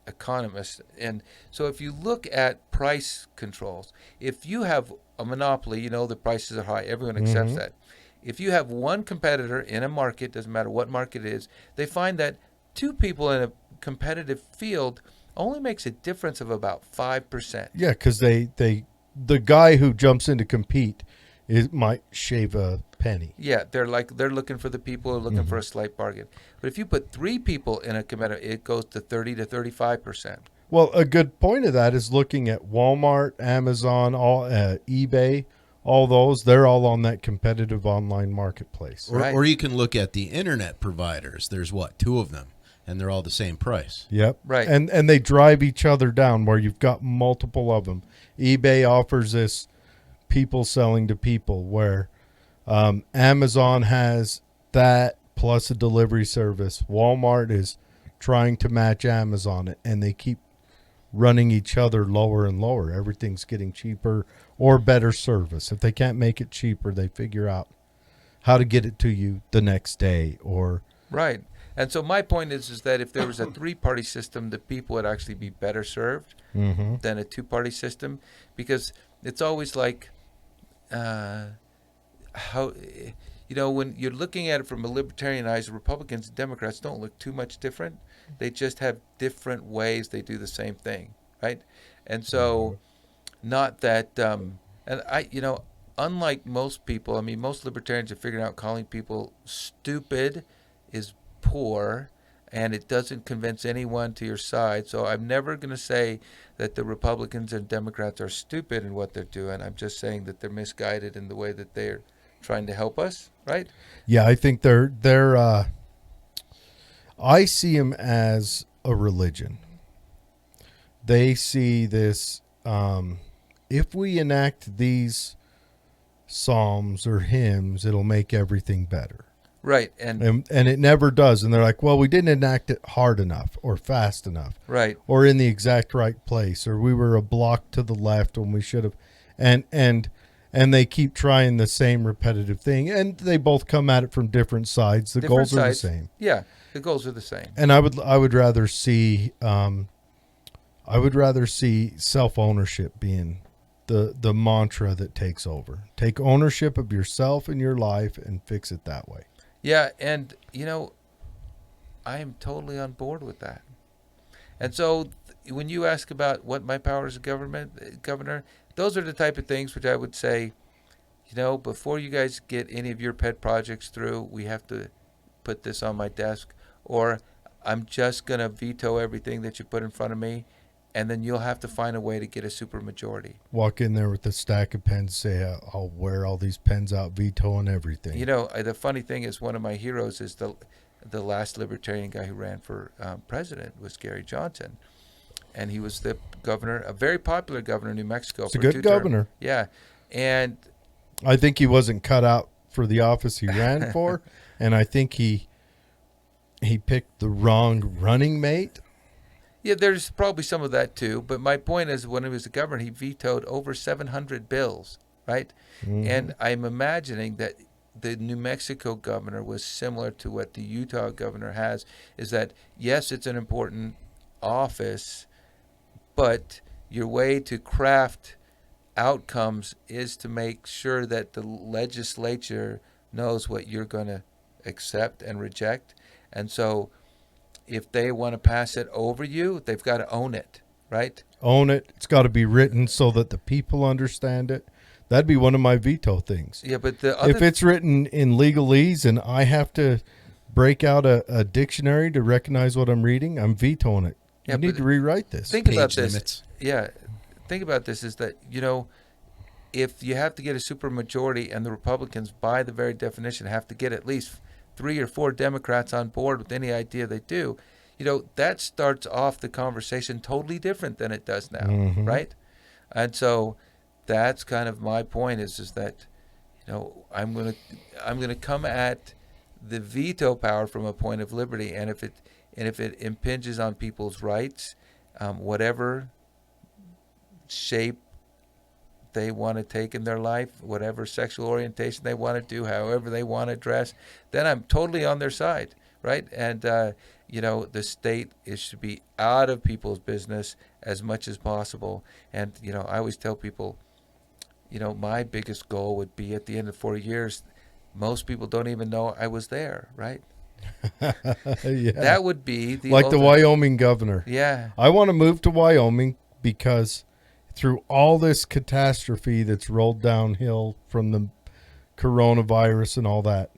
economists. And so if you look at price controls, if you have a monopoly, the prices are high. Everyone accepts that. If you have one competitor in a market, doesn't matter what market it is, they find that two people in a competitive field only makes a difference of about 5%. Yeah, because the guy who jumps in to compete might shave a penny. Yeah, they're looking for the people who are looking for a slight bargain. But if you put three people in a competitor, it goes to 30 to 35%. Well, a good point of that is looking at Walmart, Amazon, eBay. All those, they're all on that competitive online marketplace. Or you can look at the internet providers. There's two of them, and they're all the same price. Yep. Right. And they drive each other down where you've got multiple of them. eBay offers this people selling to people where Amazon has that plus a delivery service. Walmart is trying to match Amazon, and they keep running each other lower and lower. Everything's getting cheaper or better service. If they can't make it cheaper, they figure out how to get it to you the next day or... Right. And so my point is that if there was a three-party system, the people would actually be better served than a two-party system, because it's always like how... when you're looking at it from a libertarian eyes, Republicans and Democrats don't look too much different. They just have different ways they do the same thing, right? And so, not that, and unlike most people, most libertarians are figuring out calling people stupid is poor, and it doesn't convince anyone to your side. So I'm never going to say that the Republicans and Democrats are stupid in what they're doing. I'm just saying that they're misguided in the way that they're trying to help us, right? Yeah, I think they're I see them as a religion. They see this, if we enact these psalms or hymns, it'll make everything better. Right. And it never does. And they're like, well, we didn't enact it hard enough or fast enough. Right. Or in the exact right place, or we were a block to the left when we should have. And and they keep trying the same repetitive thing, and they both come at it from different sides. The Different goals are the sides. same. Yeah, the goals are the same. And I would rather see self-ownership being the mantra that takes over. Take ownership of yourself and your life and fix it that way. Yeah, and I am totally on board with that. And so when you ask about what my power as a governor, those are the type of things which I would say, before you guys get any of your pet projects through, we have to put this on my desk, or I'm just going to veto everything that you put in front of me, and then you'll have to find a way to get a supermajority. Walk in there with a stack of pens, say, I'll wear all these pens out, vetoing everything. The funny thing is, one of my heroes is the last Libertarian guy who ran for president was Gary Johnson. And he was the governor, a very popular governor in New Mexico. He's a good governor. Yeah. And I think he wasn't cut out for the office he ran for. And I think he picked the wrong running mate. Yeah, there's probably some of that too. But my point is, when he was the governor, he vetoed over 700 bills, right? Mm-hmm. And I'm imagining that the New Mexico governor was similar to what the Utah governor has, is that, yes, it's an important office, but your way to craft outcomes is to make sure that the legislature knows what you're going to accept and reject. And so if they want to pass it over you, they've got to own it, right? Own it. It's got to be written so that the people understand it. That'd be one of my veto things. Yeah, but if it's written in legalese and I have to break out a dictionary to recognize what I'm reading, I'm vetoing it. Yeah, you need to rewrite this. Think about Page this. limits. Yeah, think about this is that, if you have to get a supermajority and the Republicans, by the very definition, have to get at least 3 or 4 Democrats on board with any idea they do, that starts off the conversation totally different than it does now, Mm-hmm. right? And so that's kind of my point is that, I'm gonna come at the veto power from a point of liberty, and if it impinges on people's rights, whatever shape they want to take in their life, whatever sexual orientation they want to do, however they want to dress, then I'm totally on their side, right? And the state should be out of people's business as much as possible. And I always tell people, my biggest goal would be at the end of 4 years, most people don't even know I was there, right? Yeah. That would be the like ultimate. the Wyoming governor. Yeah. I want to move to Wyoming because through all this catastrophe that's rolled downhill from the coronavirus and all that,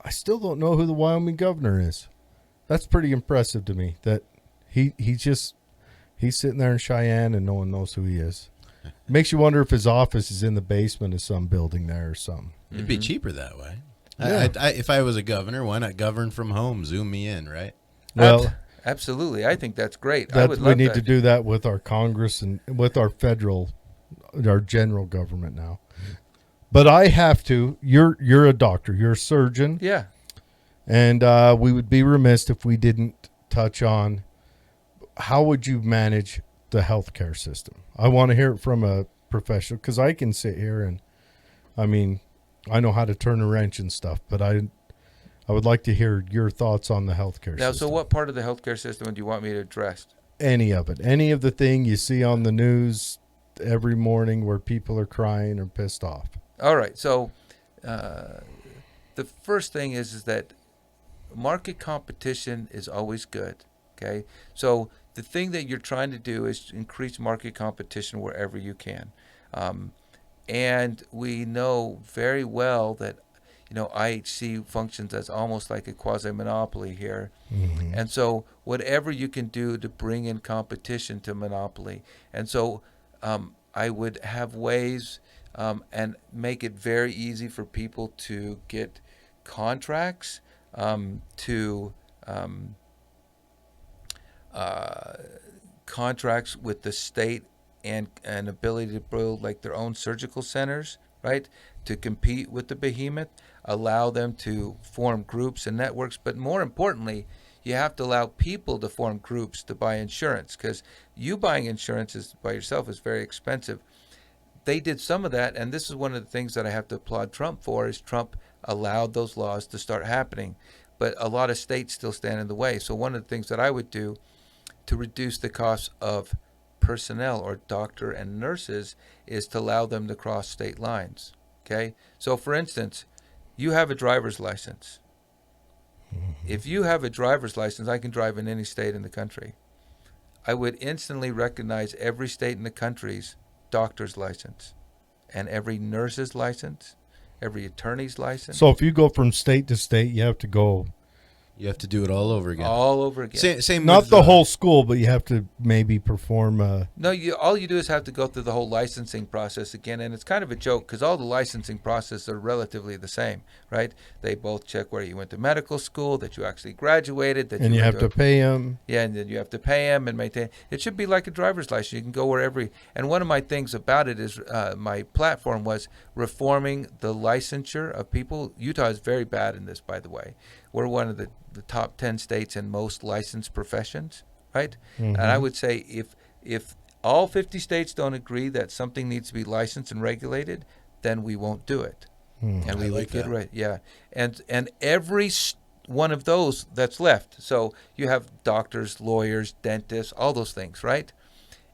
I still don't know who the Wyoming governor is. That's pretty impressive to me that he's sitting there in Cheyenne and no one knows who he is. Makes you wonder if his office is in the basement of some building there or something. It'd be cheaper that way. Yeah. If I was a governor, why not govern from home? Zoom me in, right? Well, Absolutely. I think that's great. I would we love need that. to do that with our Congress and with our general government now. But I have to. You're a doctor. You're a surgeon. Yeah. And we would be remiss if we didn't touch on how would you manage the healthcare system. I want to hear it from a professional because I can sit here and, I know how to turn a wrench and stuff, but I would like to hear your thoughts on the healthcare Now, system. so what part of the healthcare system do you want me to address? Any of it. Any of the thing you see on the news every morning where people are crying or pissed off. All right. So the first thing is that market competition is always good. Okay. So the thing that you're trying to do is increase market competition wherever you can. And we know very well that, IHC functions as almost like a quasi-monopoly here. Mm-hmm. And so whatever you can do to bring in competition to monopoly. And so I would have ways and make it very easy for people to get contracts, contracts with the state and an ability to build like their own surgical centers, right, to compete with the behemoth, allow them to form groups and networks. But more importantly, you have to allow people to form groups to buy insurance, because you buying insurance by yourself is very expensive. they did some of that, and this is one of the things that I have to applaud Trump for, is Trump allowed those laws to start happening. But a lot of states still stand in the way. So one of the things that I would do to reduce the cost of personnel or doctor and nurses is to allow them to cross state lines. Okay? So for instance, you have a driver's license. If you have a driver's license, I can drive in any state in the country. I would instantly recognize every state in the country's doctor's license and every nurse's license, every attorney's license. So if you go from state to state, you have to go You have to do it all over again. All over again. Same not with the whole school, but you have to maybe perform. No, all you do is have to go through the whole licensing process again, and it's kind of a joke because all the licensing processes are relatively the same, right? They both check where you went to medical school, that you actually graduated, that and you went have to pay them. Yeah, and then you have to pay them and maintain. It should be like a driver's license. You can go wherever. And one of my things about it is my platform was reforming the licensure of people. Utah is very bad in this, by the way. We're one of the top 10 states in most licensed professions, right? Mm-hmm. And I would say if all 50 states don't agree that something needs to be licensed and regulated, then we won't do it. And we would get right. Yeah. And every one of those that's left. So you have doctors, lawyers, dentists, all those things, right?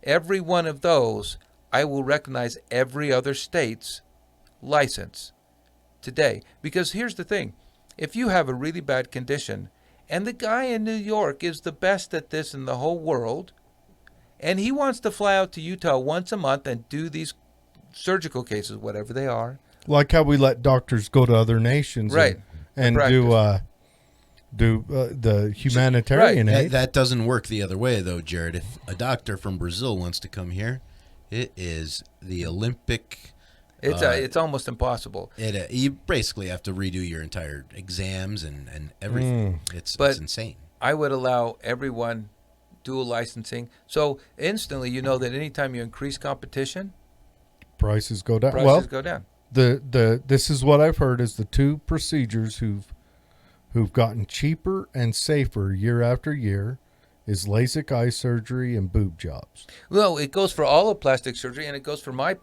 Every one of those, I will recognize every other state's license today. Because here's the thing. If you have a really bad condition, and the guy in New York is the best at this in the whole world, and he wants to fly out to Utah once a month and do these surgical cases, whatever they are. Like how we let doctors go to other nations, Right, and do the humanitarian Right. aid. That doesn't work the other way, though, Jared. If a doctor from Brazil wants to come here, it is the Olympic. It's almost impossible. You basically have to redo your entire exams and everything. It's insane. I would allow everyone dual licensing. So instantly, you know that anytime you increase competition, prices go down. prices go down. This is what I've heard is the two procedures who've gotten cheaper and safer year after year is LASIK eye surgery and boob jobs. Well, it goes for all of plastic surgery, and it goes for my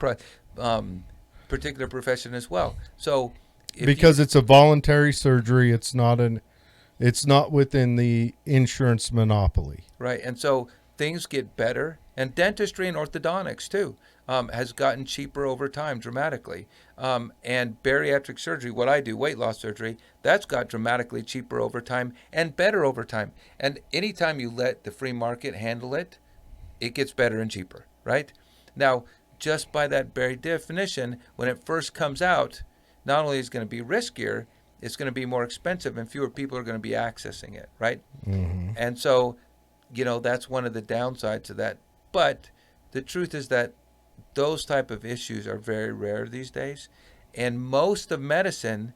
particular profession as well. So because it's a voluntary surgery, it's not within the insurance monopoly. Right, and so things get better, and dentistry and orthodontics too has gotten cheaper over time dramatically. And bariatric surgery, what I do, weight loss surgery, that's got dramatically cheaper over time and better over time. And anytime you let the free market handle it, it gets better and cheaper, right? Now, just by that very definition, when it first comes out, not only is it going to be riskier, it's going to be more expensive, and fewer people are going to be accessing it, right? Mm-hmm. And so, that's one of the downsides of that. But the truth is that those type of issues are very rare these days. And most of medicine,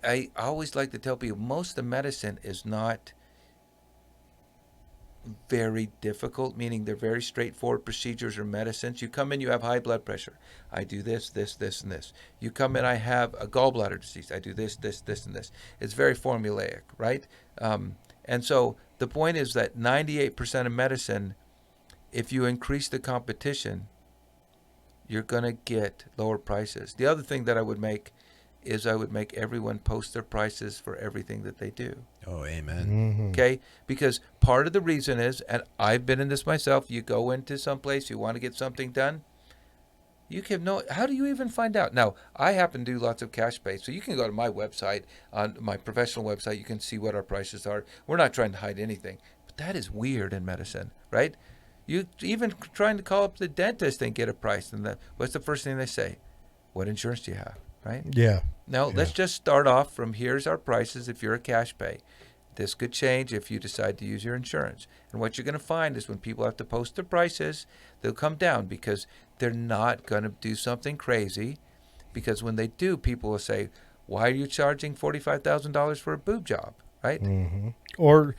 I always like to tell people, most of medicine is not very difficult, meaning they're very straightforward procedures or medicines. You come in, you have high blood pressure. I do this, this, this, and this. You come in, I have a gallbladder disease. I do this, this, this, and this. It's very formulaic, right? And so the point is that 98% of medicine, if you increase the competition, you're going to get lower prices. The other thing that I would make is I would make everyone post their prices for everything that they do. Oh, amen. Mm-hmm. Okay? Because part of the reason is, and I've been in this myself, you go into some place, you want to get something done, you can know, how do you even find out? Now, I happen to do lots of cash pay, so you can go to my website, on my professional website, you can see what our prices are. We're not trying to hide anything, but that is weird in medicine, right? You even trying to call up the dentist and get a price, and what's the first thing they say? What insurance do you have, right? Yeah. Now, let's just start off from here's our prices if you're a cash pay. This could change if you decide to use your insurance. And what you're going to find is when people have to post their prices, they'll come down because they're not going to do something crazy. Because when they do, people will say, why are you charging $45,000 for a boob job, right? Mm-hmm. Or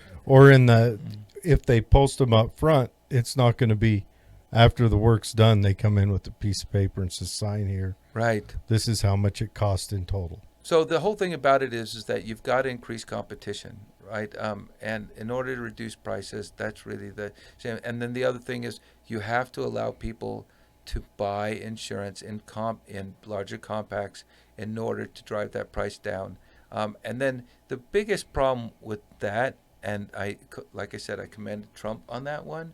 if they post them up front, it's not going to be after the work's done. They come in with a piece of paper and says, sign here. Right. This is how much it cost in total. So the whole thing about it is that you've got to increase competition, right? And in order to reduce prices, that's really the same. And then the other thing is you have to allow people to buy insurance in larger compacts in order to drive that price down. And then the biggest problem with that, and like I said, I commended Trump on that one.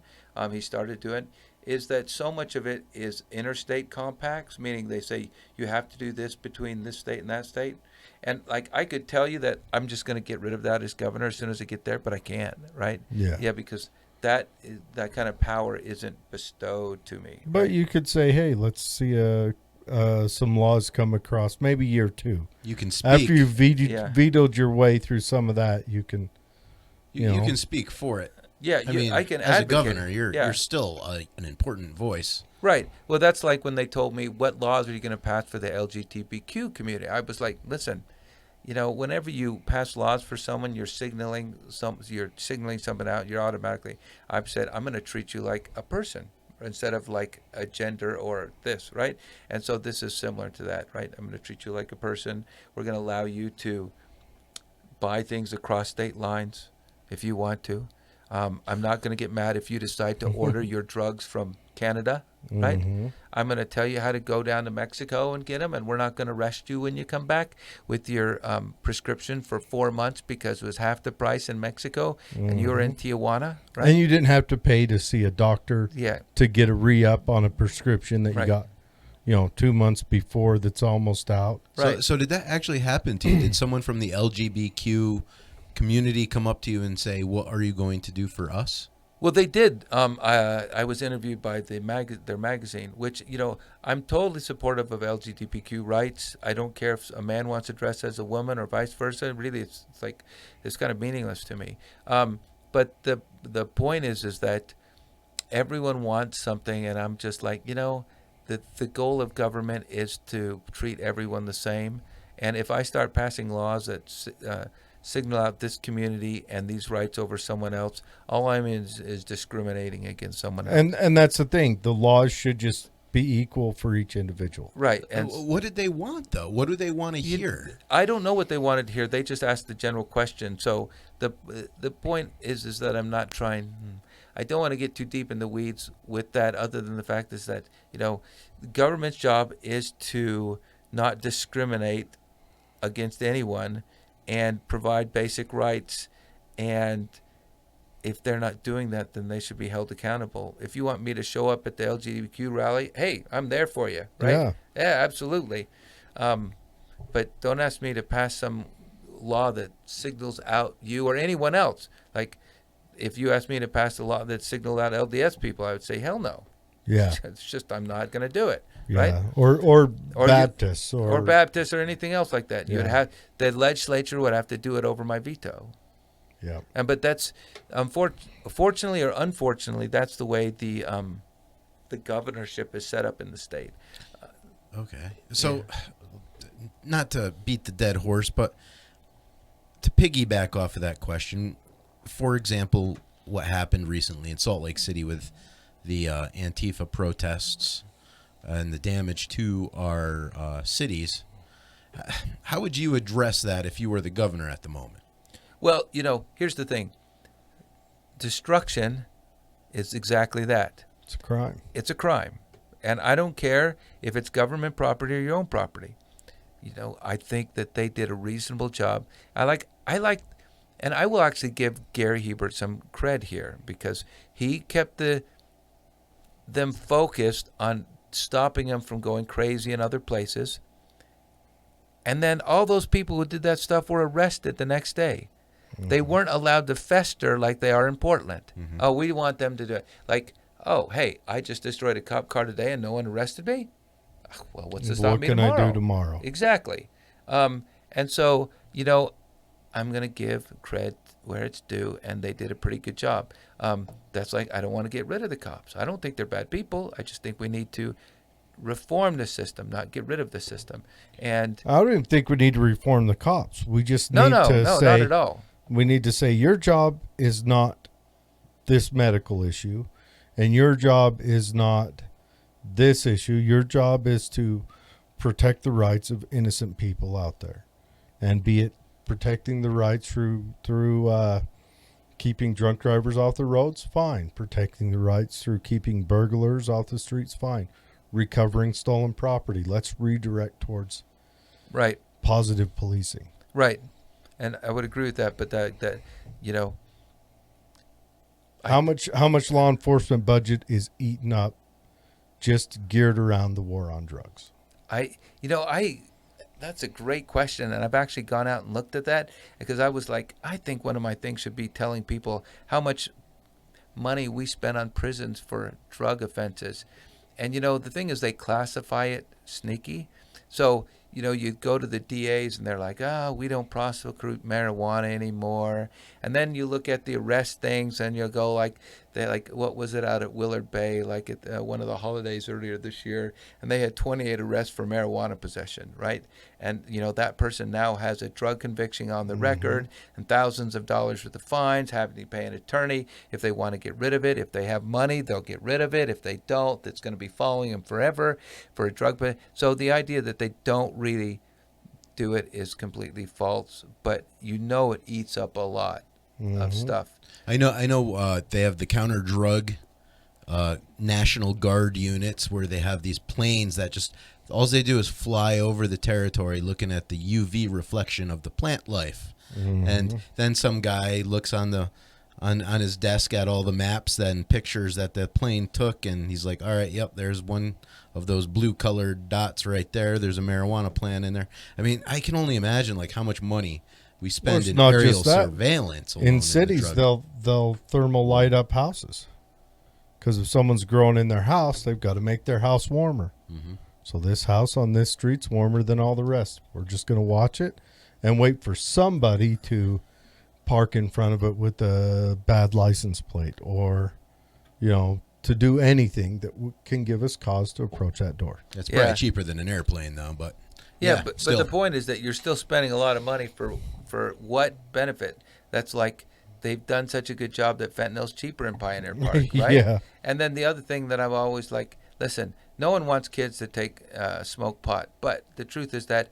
He started doing, is that so much of it is interstate compacts, meaning they say you have to do this between this state and that state. And like I could tell you that I'm just going to get rid of that as governor as soon as I get there, but I can't, right? Yeah. Because that kind of power isn't bestowed to me. But right? you could say, hey, let's see some laws come across, maybe year 2. You can speak. After you vetoed your way through some of that, you can, you can speak for it. Yeah, I can as advocate. a governor, you're still an important voice. Right. Well, that's like when they told me, what laws are you going to pass for the LGBTQ community? I was like, listen, whenever you pass laws for someone, you're signaling someone out. You're automatically. I've said, I'm going to treat you like a person instead of like a gender or this, right? And so this is similar to that, right? I'm going to treat you like a person. We're going to allow you to buy things across state lines if you want to. I'm not going to get mad if you decide to order your drugs from Canada, right? Mm-hmm. I'm going to tell you how to go down to Mexico and get them, and we're not going to arrest you when you come back with your prescription for 4 months because it was half the price in Mexico, and you were in Tijuana, right? And you didn't have to pay to see a doctor Yeah. to get a re-up on a prescription that Right. you got, 2 months before that's almost out. Right. So did that actually happen to you? Did someone from the LGBTQ community come up to you and say, what are you going to do for us? Well, they did. I was interviewed by their magazine, which, I'm totally supportive of LGBTQ rights. I don't care if a man wants to dress as a woman or vice versa. Really, it's kind of meaningless to me. But the point is that everyone wants something, and I'm just like, the goal of government is to treat everyone the same. And if I start passing laws that signal out this community and these rights over someone else, all I'm is discriminating against someone else. And that's the thing. The laws should just be equal for each individual. Right. And what did they want, though? What do they want to hear? I don't know what they wanted to hear. They just asked the general question. So the point is that I'm not trying. I don't want to get too deep in the weeds with that, other than the fact is that, the government's job is to not discriminate against anyone and provide basic rights. And if they're not doing that, then they should be held accountable. If you want me to show up at the LGBTQ rally, hey, I'm there for you, right? Yeah, absolutely. But don't ask me to pass some law that signals out you or anyone else. Like, if you asked me to pass a law that signaled out LDS people, I would say, hell no. Yeah. It's just, I'm not going to do it. Yeah. Right? Or Baptists. Or Baptists or anything else like that. Yeah. You'd have, the legislature would have to do it over my veto. Yeah. But that's, fortunately or unfortunately, that's the way the governorship is set up in the state. Okay. So, not to beat the dead horse, but to piggyback off of that question, for example, what happened recently in Salt Lake City with the Antifa protests and the damage to our cities, how would you address that if you were the governor at the moment? Well, here's the thing. Destruction is exactly that. It's a crime. It's a crime. And I don't care if it's government property or your own property. I think that they did a reasonable job. I like, and I will actually give Gary Hebert some cred here, because he kept them focused on stopping them from going crazy in other places. And then all those people who did that stuff were arrested the next day. Mm-hmm. They weren't allowed to fester like they are in Portland. Mm-hmm. Oh, we want them to do it. Like, oh, hey, I just destroyed a cop car today and no one arrested me? Well, what's to stop me tomorrow? What can I do tomorrow? Exactly. And so, I'm going to give credit where it's due, and they did a pretty good job. That's like, I don't want to get rid of the cops. I don't think they're bad people. I just think we need to reform the system, not get rid of the system. And I don't even think we need to reform the cops. We just need to say, not at all. We need to say your job is not this medical issue, and your job is not this issue. Your job is to protect the rights of innocent people out there, and be it protecting the rights through keeping drunk drivers off the roads, fine. Protecting the rights through keeping burglars off the streets, fine. recovering stolen property. Let's redirect towards Right. positive policing. Right. And I would agree with that, but that you know, How much law enforcement budget is eaten up just geared around the war on drugs? That's a great question, and I've actually gone out and looked at that because I was like, I think one of my things should be telling people how much money we spend on prisons for drug offenses. And the thing is, they classify it sneaky. So you go to the DAs and they're like, we don't prosecute marijuana anymore. And then you look at the arrest things and you'll go what was it out at Willard Bay, like at one of the holidays earlier this year, and they had 28 arrests for marijuana possession, right? And that person now has a drug conviction on the record and thousands of dollars worth of fines, having to pay an attorney if they want to get rid of it. If they have money, they'll get rid of it. If they don't, it's going to be following them forever for a drug. So the idea that they don't really do it is completely false, but it eats up a lot of stuff. I know. They have the counter drug National Guard units where they have these planes that just all they do is fly over the territory, looking at the UV reflection of the plant life, and then some guy looks on his desk at all the maps and pictures that the plane took, and he's like, all right, yep, there's one of those blue colored dots right there. There's a marijuana plant in there. I mean, I can only imagine like how much money we spend in aerial surveillance. In cities, they'll thermal light up houses because if someone's growing in their house, they've got to make their house warmer. So this house on this street's warmer than all the rest. We're just going to watch it and wait for somebody to park in front of it with a bad license plate or, to do anything that can give us cause to approach that door. It's probably cheaper than an airplane, though, but... But the point is that you're still spending a lot of money for what benefit? That's like they've done such a good job that fentanyl's cheaper in Pioneer Park, right? Yeah. And then the other thing that I'm always like, listen, no one wants kids to take smoke pot, but the truth is that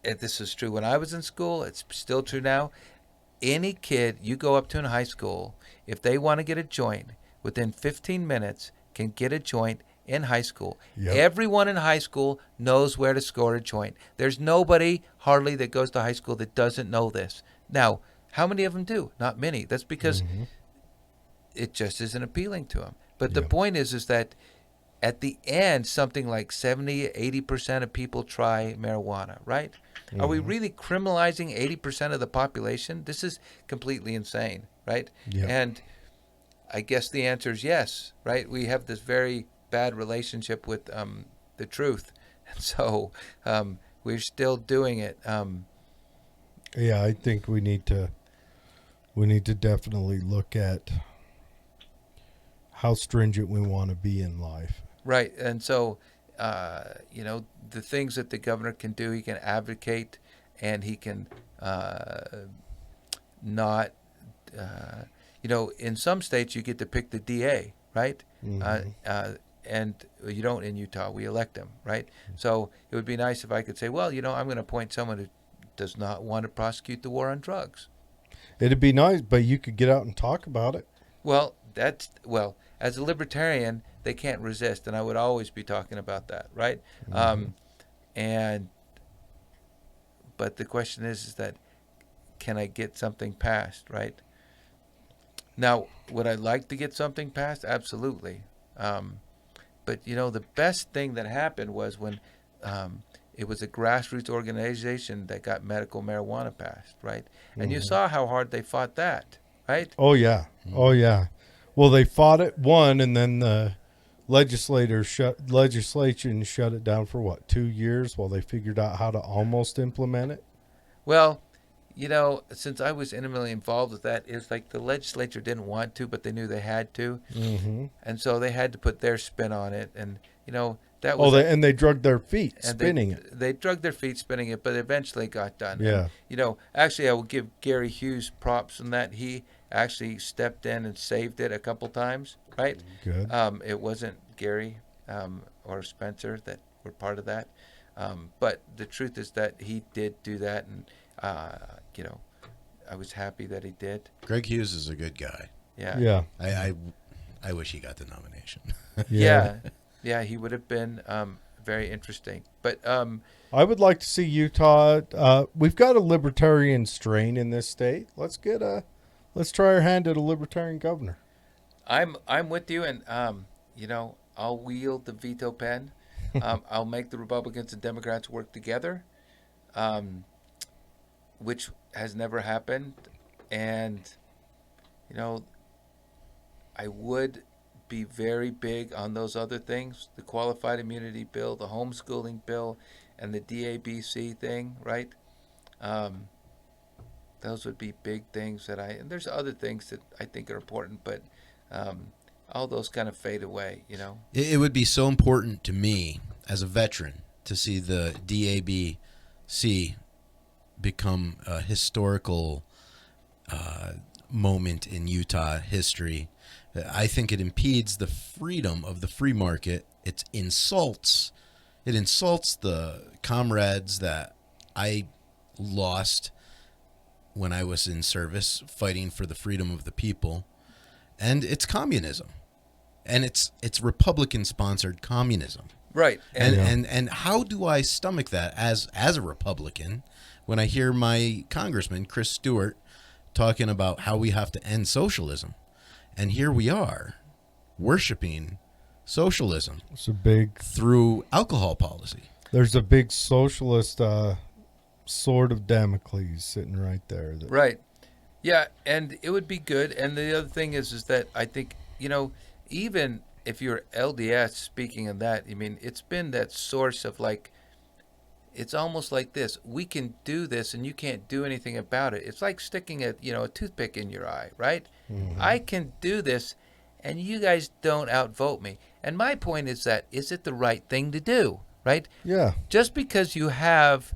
this was true when I was in school. It's still true now. Any kid you go up to in high school, if they want to get a joint, within 15 minutes can get a joint in high school. Yep. Everyone in high school knows where to score a joint. There's nobody hardly that goes to high school that doesn't know this. Now, how many of them do? Not many. That's because it just isn't appealing to them. But the point is that at the end, something like 70, 80% of people try marijuana, right? Are we really criminalizing 80% of the population? This is completely insane, right? Yep. And I guess the answer is yes, right? We have this very bad relationship with the truth, and so we're still doing it. I think we need to definitely look at how stringent we want to be in life. Right, and so the things that the governor can do, he can advocate, and he can not. In some states you get to pick the DA, right? And you don't in Utah. We elect them, right? So it would be nice if I could say, well, I'm going to appoint someone who does not want to prosecute the war on drugs. It'd be nice, but you could get out and talk about it. Well, as a libertarian, they can't resist, and I would always be talking about that, right? But the question is that can I get something passed, right? Now, would I like to get something passed? Absolutely. But, the best thing that happened was when it was a grassroots organization that got medical marijuana passed, right? And you saw how hard they fought that, right? Oh, yeah. Oh, yeah. Well, they fought it, won, and then the legislation shut it down for, 2 years while they figured out how to almost implement it? Well, since I was intimately involved with that, it's like the legislature didn't want to, but they knew they had to. And so they had to put their spin on it. And, that was... and they drugged their feet spinning it. They drugged their feet spinning it, but eventually it got done. Yeah. And, actually, I will give Gary Hughes props in that. He actually stepped in and saved it a couple times, right? Good. It wasn't Gary or Spencer that were part of that. But the truth is that he did do that, and... I was happy that he did. Greg Hughes is a good guy. Yeah. Yeah. I wish he got the nomination. Yeah. Yeah, he would have been very interesting. But I would like to see Utah. We've got a libertarian strain in this state. Let's try our hand at a libertarian governor. I'm with you, and I'll wield the veto pen. I'll make the Republicans and Democrats work together, which has never happened. And I would be very big on those other things: the qualified immunity bill, the homeschooling bill, and the DABC thing. Right? Those would be big things and there's other things that I think are important, but all those kind of fade away, It would be so important to me as a veteran to see the DABC become a historical moment in Utah history. I think it impedes the freedom of the free market. It insults the comrades that I lost when I was in service fighting for the freedom of the people. And it's communism. And it's Republican sponsored communism. Right. And how do I stomach that as a Republican when I hear my congressman Chris Stewart talking about how we have to end socialism? And here we are worshiping socialism. It's a big through alcohol policy. There's a big socialist sword of Damocles sitting right there. Right. Yeah, and it would be good. And the other thing is that I think, even if you're LDS, speaking of that, it's been that source of it's almost like this: we can do this and you can't do anything about it. It's like sticking a toothpick in your eye, right? Mm-hmm. I can do this and you guys don't outvote me. And my point is is it the right thing to do, right? Yeah. Just because you have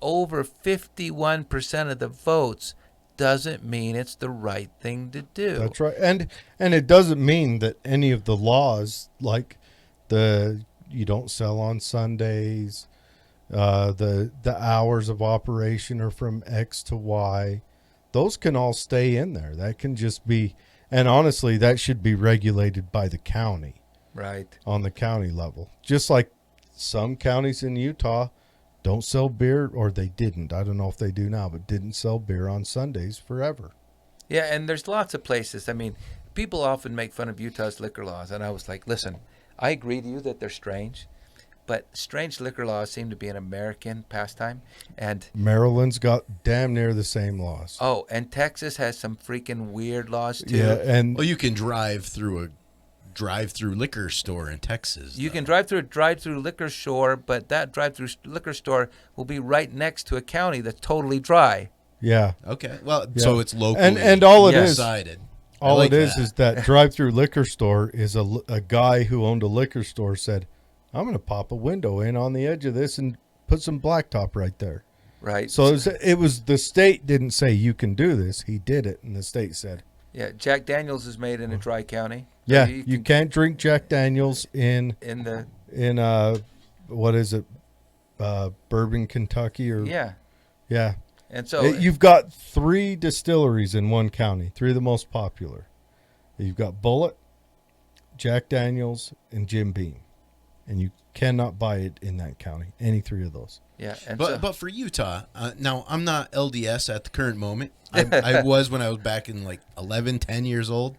over 51% of the votes doesn't mean it's the right thing to do. That's right. And it doesn't mean that any of the laws, like you don't sell on Sundays, the hours of operation are from X to Y, those can all stay in there. That can just be, and honestly, that should be regulated by the county. Right. On the county level. Just like some counties in Utah don't sell beer, or they didn't. I don't know if they do now, but didn't sell beer on Sundays forever. Yeah, and there's lots of places. People often make fun of Utah's liquor laws, and I was like, listen, I agree to you that they're strange, but strange liquor laws seem to be an American pastime. And Maryland's got damn near the same laws. Oh, and Texas has some freaking weird laws too. Yeah, and you can drive through a drive-through liquor store in Texas. You can drive through a drive-through liquor store, but that drive-through liquor store will be right next to a county that's totally dry. Yeah. Okay. Well, so it's locally and all it decided. All like it is that drive-through liquor store is a guy who owned a liquor store said, I'm going to pop a window in on the edge of this and put some blacktop right there. Right. So it was the state didn't say you can do this. He did it, and the state said. Yeah, Jack Daniels is made in a dry county. Yeah, you can't drink Jack Daniels in what is it, Bourbon, Kentucky, or yeah. And so you've got 3 distilleries in one county, 3 of the most popular. You've got Bullet, Jack Daniels, and Jim Beam, and you cannot buy it in that county. Any 3 of those. Yeah, but for Utah, now I'm not LDS at the current moment. I was when I was back in 11, 10 years old.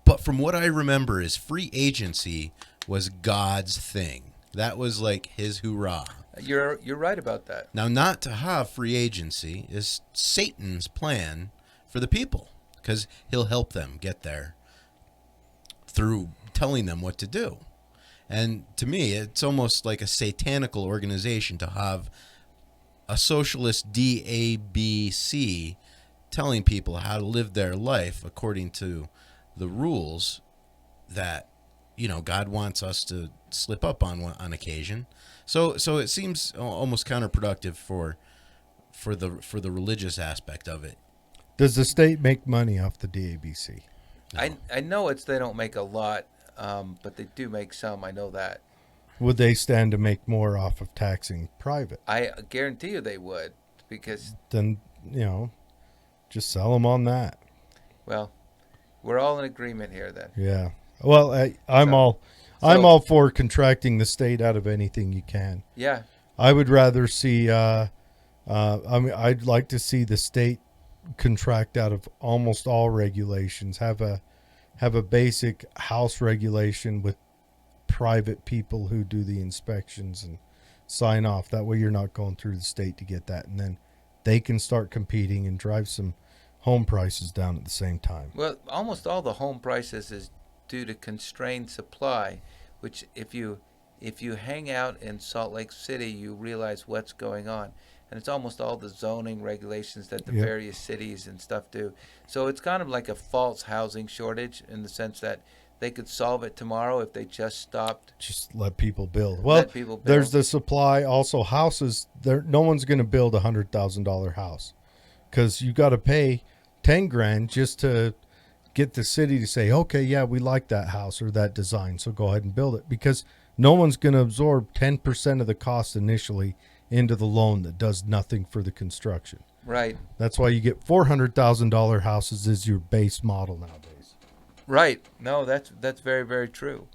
But from what I remember is free agency was God's thing. That was his hoorah. You're right about that. Now, not to have free agency is Satan's plan for the people, because he'll help them get there through telling them what to do. And to me, it's almost like a satanical organization to have a socialist DABC telling people how to live their life according to the rules that God wants us to slip up on occasion. So it seems almost counterproductive for the religious aspect of it. Does the state make money off the DABC? No. I know they don't make a lot, but they do make some. I know that. Would they stand to make more off of taxing private? I guarantee you they would, because then just sell them on that. Well, we're all in agreement here then. Yeah. Well, I'm all for contracting the state out of anything you can. Yeah. I would rather see. I'd like to see the state contract out of almost all regulations. Have a basic house regulation with private people who do the inspections and sign off. That way, you're not going through the state to get that, and then they can start competing and drive some home prices down at the same time. Well, almost all the home prices is due to constrained supply, which if you hang out in Salt Lake City, you realize what's going on. And it's almost all the zoning regulations that the various cities and stuff do. So it's kind of like a false housing shortage in the sense that they could solve it tomorrow if they just stopped. Just let people build. Well, there's the supply. Also, houses. No one's going to build $100,000 house because you got to pay $10,000 just to get the city to say, okay, yeah, we like that house or that design, so go ahead and build it. Because no one's going to absorb 10% of the cost initially into the loan that does nothing for the construction. Right. That's why you get $400,000 houses as your base model nowadays. Right. No, that's very, very true.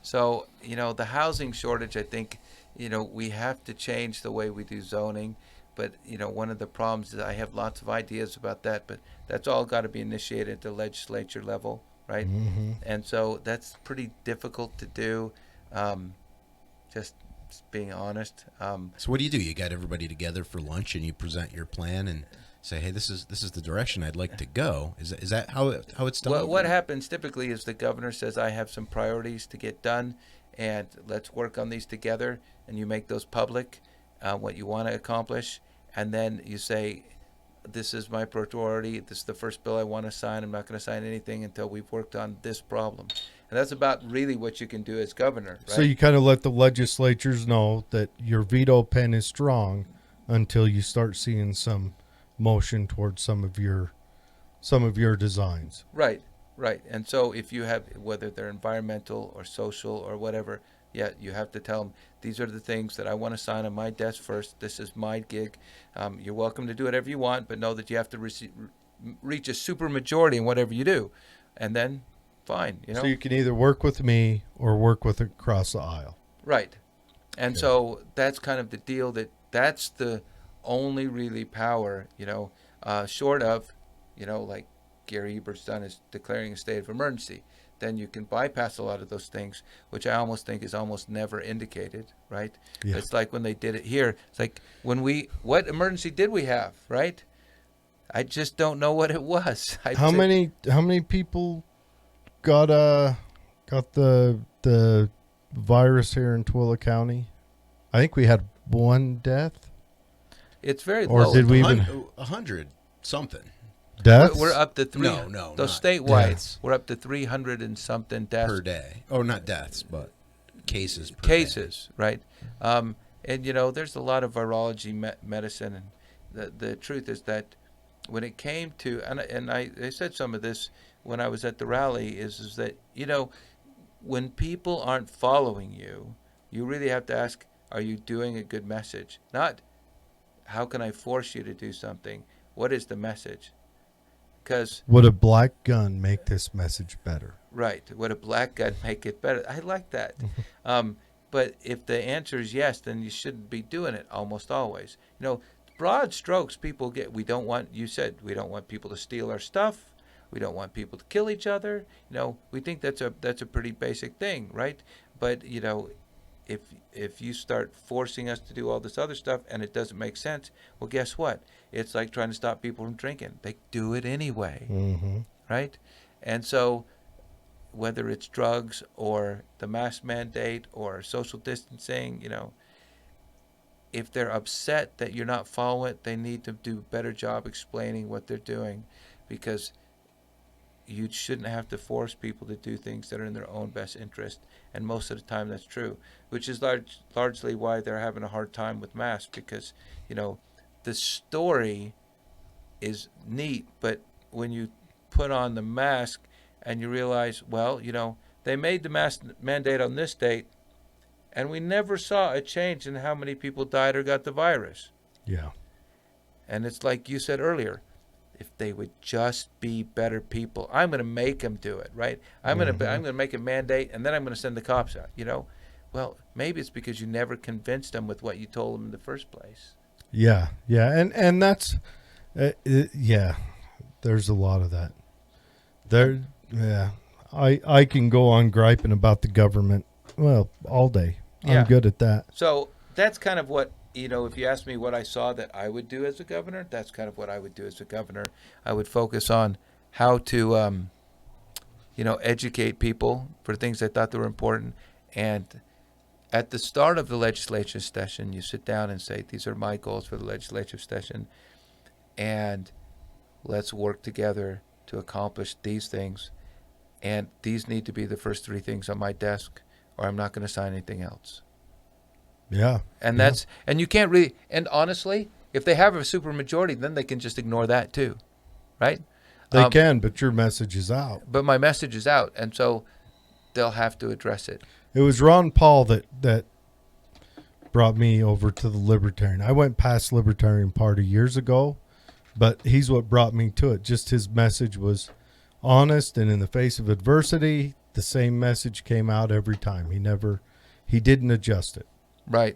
So, the housing shortage, I think, we have to change the way we do zoning. But, one of the problems is I have lots of ideas about that, but that's all got to be initiated at the legislature level, right? Mm-hmm. And so that's pretty difficult to do, just being honest. So what do? You got everybody together for lunch and you present your plan and say, hey, this is the direction I'd like to go. Is that how it's done? What happens typically is the governor says, I have some priorities to get done, and let's work on these together, and you make those public. What you want to accomplish, and then you say, this is my priority, this is the first bill I want to sign, I'm not going to sign anything until we've worked on this problem. And that's about really what you can do as governor, right? So you kind of let the legislatures know that your veto pen is strong until you start seeing some motion towards some of your designs. Right. And so if you have, whether they're environmental or social or whatever, yeah, you have to tell them, these are the things that I want to sign on my desk first. This is my gig. You're welcome to do whatever you want, but know that you have to reach a super majority in whatever you do. And then, fine. So you can either work with me or work with across the aisle. Right. And so that's kind of the deal, that's the only really power, short of, like Gary Ebert's done, is declaring a state of emergency. Then you can bypass a lot of those things, which I almost think is almost never indicated, right? Yeah. It's like when they did it here. It's like what emergency did we have, right? I just don't know what it was. How many people got the virus here in Tooele County? I think we had one death. It's very low. Or did we even 100 something? Deaths? We're up to three. No. Those statewide, deaths. We're up to 300 and something deaths per day. Oh, not deaths, but cases. Cases, right? And there's a lot of virology medicine, and the truth is that when it came to, and I said some of this when I was at the rally, is that when people aren't following you, you really have to ask, are you doing a good message? Not, how can I force you to do something? What is the message? Because would a black gun make this message better? Right. Would a black gun make it better? I like that. But if the answer is yes, then you shouldn't be doing it almost always. Broad strokes people get. We don't want people to steal our stuff. We don't want people to kill each other. We think that's a pretty basic thing, right? But if you start forcing us to do all this other stuff and it doesn't make sense, well, guess what? It's like trying to stop people from drinking. They do it anyway, right? And so whether it's drugs or the mask mandate or social distancing, if they're upset that you're not following it, they need to do a better job explaining what they're doing, because you shouldn't have to force people to do things that are in their own best interest. And most of the time that's true, which is largely why they're having a hard time with masks, because, the story is neat, but when you put on the mask and you realize, well, they made the mask mandate on this date, and we never saw a change in how many people died or got the virus. Yeah. And it's like you said earlier, if they would just be better people. I'm going to make them do it, right? I'm going to make a mandate, and then I'm going to send the cops out. Well, maybe it's because you never convinced them with what you told them in the first place. Yeah, and that's yeah. There's a lot of that. I can go on griping about the government, well, all day. Yeah. I'm good at that. So that's kind of what, if you ask me what I saw that I would do as a governor, that's kind of what I would do as a governor. I would focus on how to, educate people for things I thought that were important. And at the start of the legislative session, you sit down and say, these are my goals for the legislative session, and let's work together to accomplish these things. And these need to be the first 3 things on my desk, or I'm not going to sign anything else. Yeah. And and you can't really, and honestly, if they have a supermajority, then they can just ignore that too, right? They can, but your message is out. But my message is out, and so they'll have to address it. It was Ron Paul that brought me over to the Libertarian. I went past Libertarian Party years ago, but he's what brought me to it. Just his message was honest, and in the face of adversity, the same message came out every time. He didn't adjust it. Right.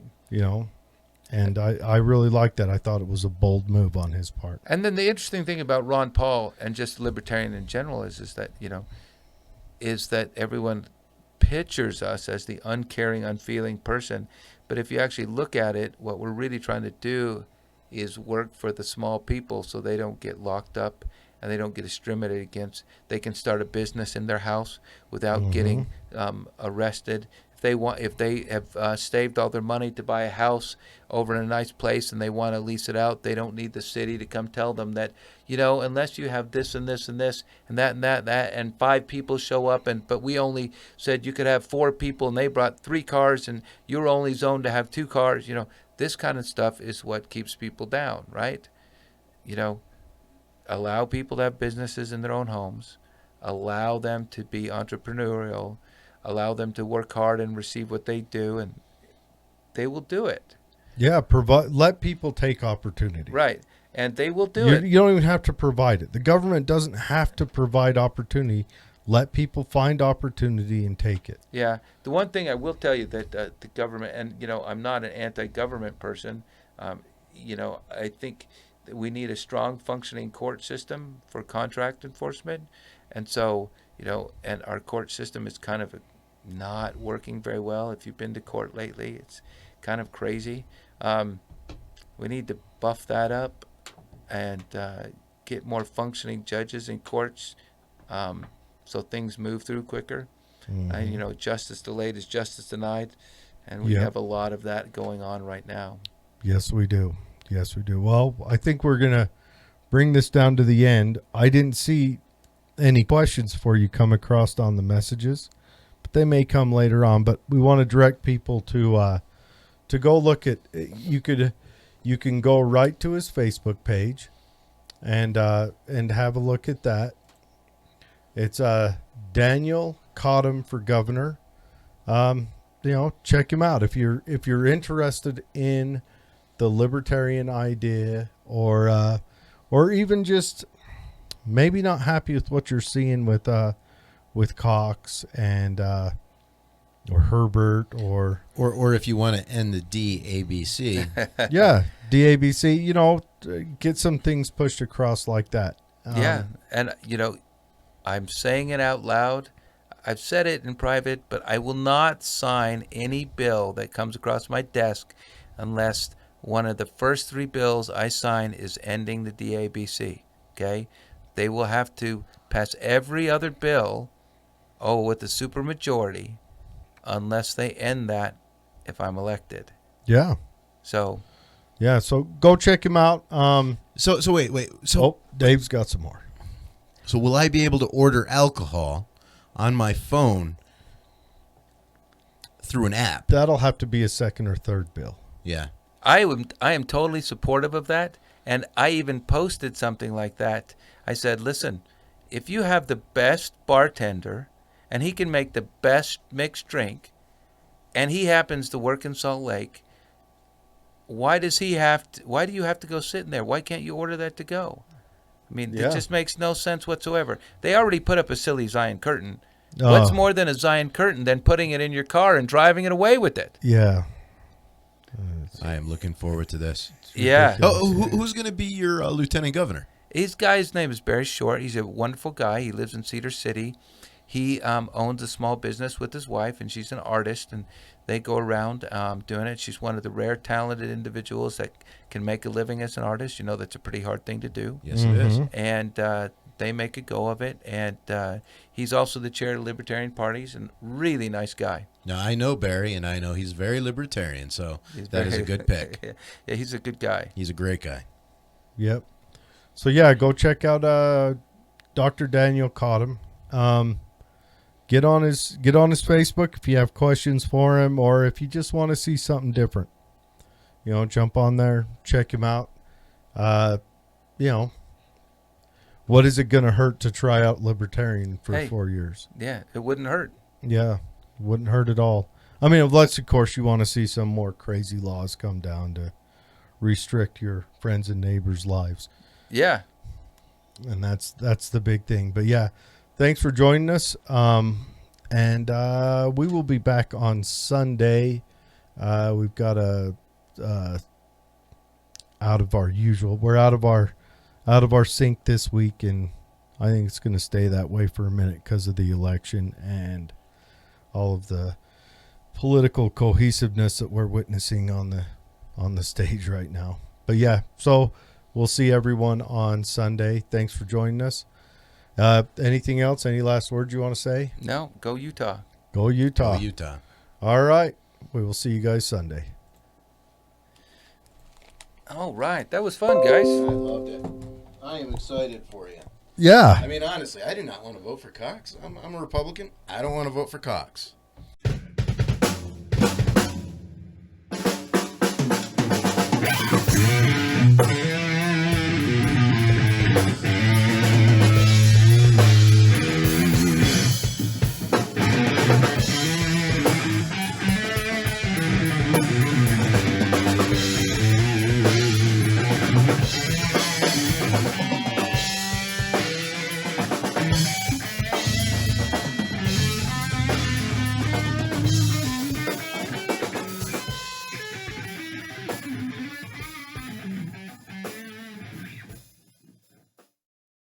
And I really liked that. I thought it was a bold move on his part. And then the interesting thing about Ron Paul and just Libertarian in general is that everyone pictures us as the uncaring, unfeeling person. But if you actually look at it, what we're really trying to do is work for the small people so they don't get locked up and they don't get discriminated against. They can start a business in their house without getting arrested. If they have saved all their money to buy a house over in a nice place and they want to lease it out, they don't need the city to come tell them that, unless you have this and this and this and that and that and 5 people show up, but we only said you could have 4 people and they brought 3 cars and you're only zoned to have 2 cars. This kind of stuff is what keeps people down, right? Allow people to have businesses in their own homes, allow them to be entrepreneurial, allow them to work hard and receive what they do, and they will do it. Yeah, let people take opportunity. Right, and they will do it. You don't even have to provide it. The government doesn't have to provide opportunity. Let people find opportunity and take it. Yeah, the one thing I will tell you that the government, and I'm not an anti-government person. I think that we need a strong functioning court system for contract enforcement, and so and our court system is kind of not working very well. If you've been to court lately, it's kind of crazy. We need to buff that up and get more functioning judges in courts so things move through quicker. Justice delayed is justice denied, and we have a lot of that going on right now. Yes, we do. Well, I think we're going to bring this down to the end. I didn't see any questions for you come across on the messages, but they may come later on. But we want to direct people to go look at. You can go right to his Facebook page, and have a look at that. It's Daniel Cottam for governor. Check him out if you're interested in the libertarian idea, or even just maybe not happy with what you're seeing with Cox and or Herbert or if you want to end the DABC. Yeah, DABC, get some things pushed across like that. And I'm saying it out loud. I've said it in private, but I will not sign any bill that comes across my desk unless one of the first 3 bills I sign is ending the DABC. Okay? They will have to pass every other bill, with a supermajority, unless they end that if I'm elected. Yeah. So go check him out. So wait. So Dave's got some more. So will I be able to order alcohol on my phone through an app? That'll have to be a second or third bill. Yeah. I am totally supportive of that, and I even posted something like that. I said, listen, if you have the best bartender and he can make the best mixed drink and he happens to work in Salt Lake, why do you have to go sit in there? Why can't you order that to go? I mean, Yeah. it just makes no sense whatsoever. They already put up a silly Zion curtain. Oh. What's more than a Zion curtain than putting it in your car and driving it away with it? Yeah. I am looking forward to this. Yeah. Who's going to be your lieutenant governor? His guy's name is Barry Short. He's a wonderful guy. He lives in Cedar City. He owns a small business with his wife, and she's an artist, and they go around doing it. She's one of the rare talented individuals that can make a living as an artist. You know, that's a pretty hard thing to do. Yes, it is. And they make a go of it. And he's also the chair of the Libertarian parties, and really nice guy. Now, I know Barry, and I know he's very libertarian, so that is a good pick. Yeah, he's a good guy. He's a great guy. Yep. So yeah, go check out Dr. Daniel Cottam. Get on his Facebook if you have questions for him, or if you just want to see something different. You know, jump on there, check him out. You know, what is it going to hurt to try out Libertarian for 4 years? Yeah, it wouldn't hurt. Yeah, wouldn't hurt at all. I mean, unless, of course, you want to see some more crazy laws come down to restrict your friends and neighbors' lives. Yeah. And that's the big thing. But, yeah, thanks for joining us. And we will be back on Sunday. We've got we're out of our sync this week, and I think it's going to stay that way for a minute because of the election and all of the political cohesiveness that we're witnessing on the stage right now. But yeah, so we'll see everyone on Sunday. Thanks for joining us. Anything else? Any last words you want to say? No, go Utah. Go Utah. Go Utah. All right. We will see you guys Sunday. All right. That was fun, guys. I loved it. I am excited for you. Yeah. I mean, honestly, I do not want to vote for Cox. I'm a Republican. I don't want to vote for Cox.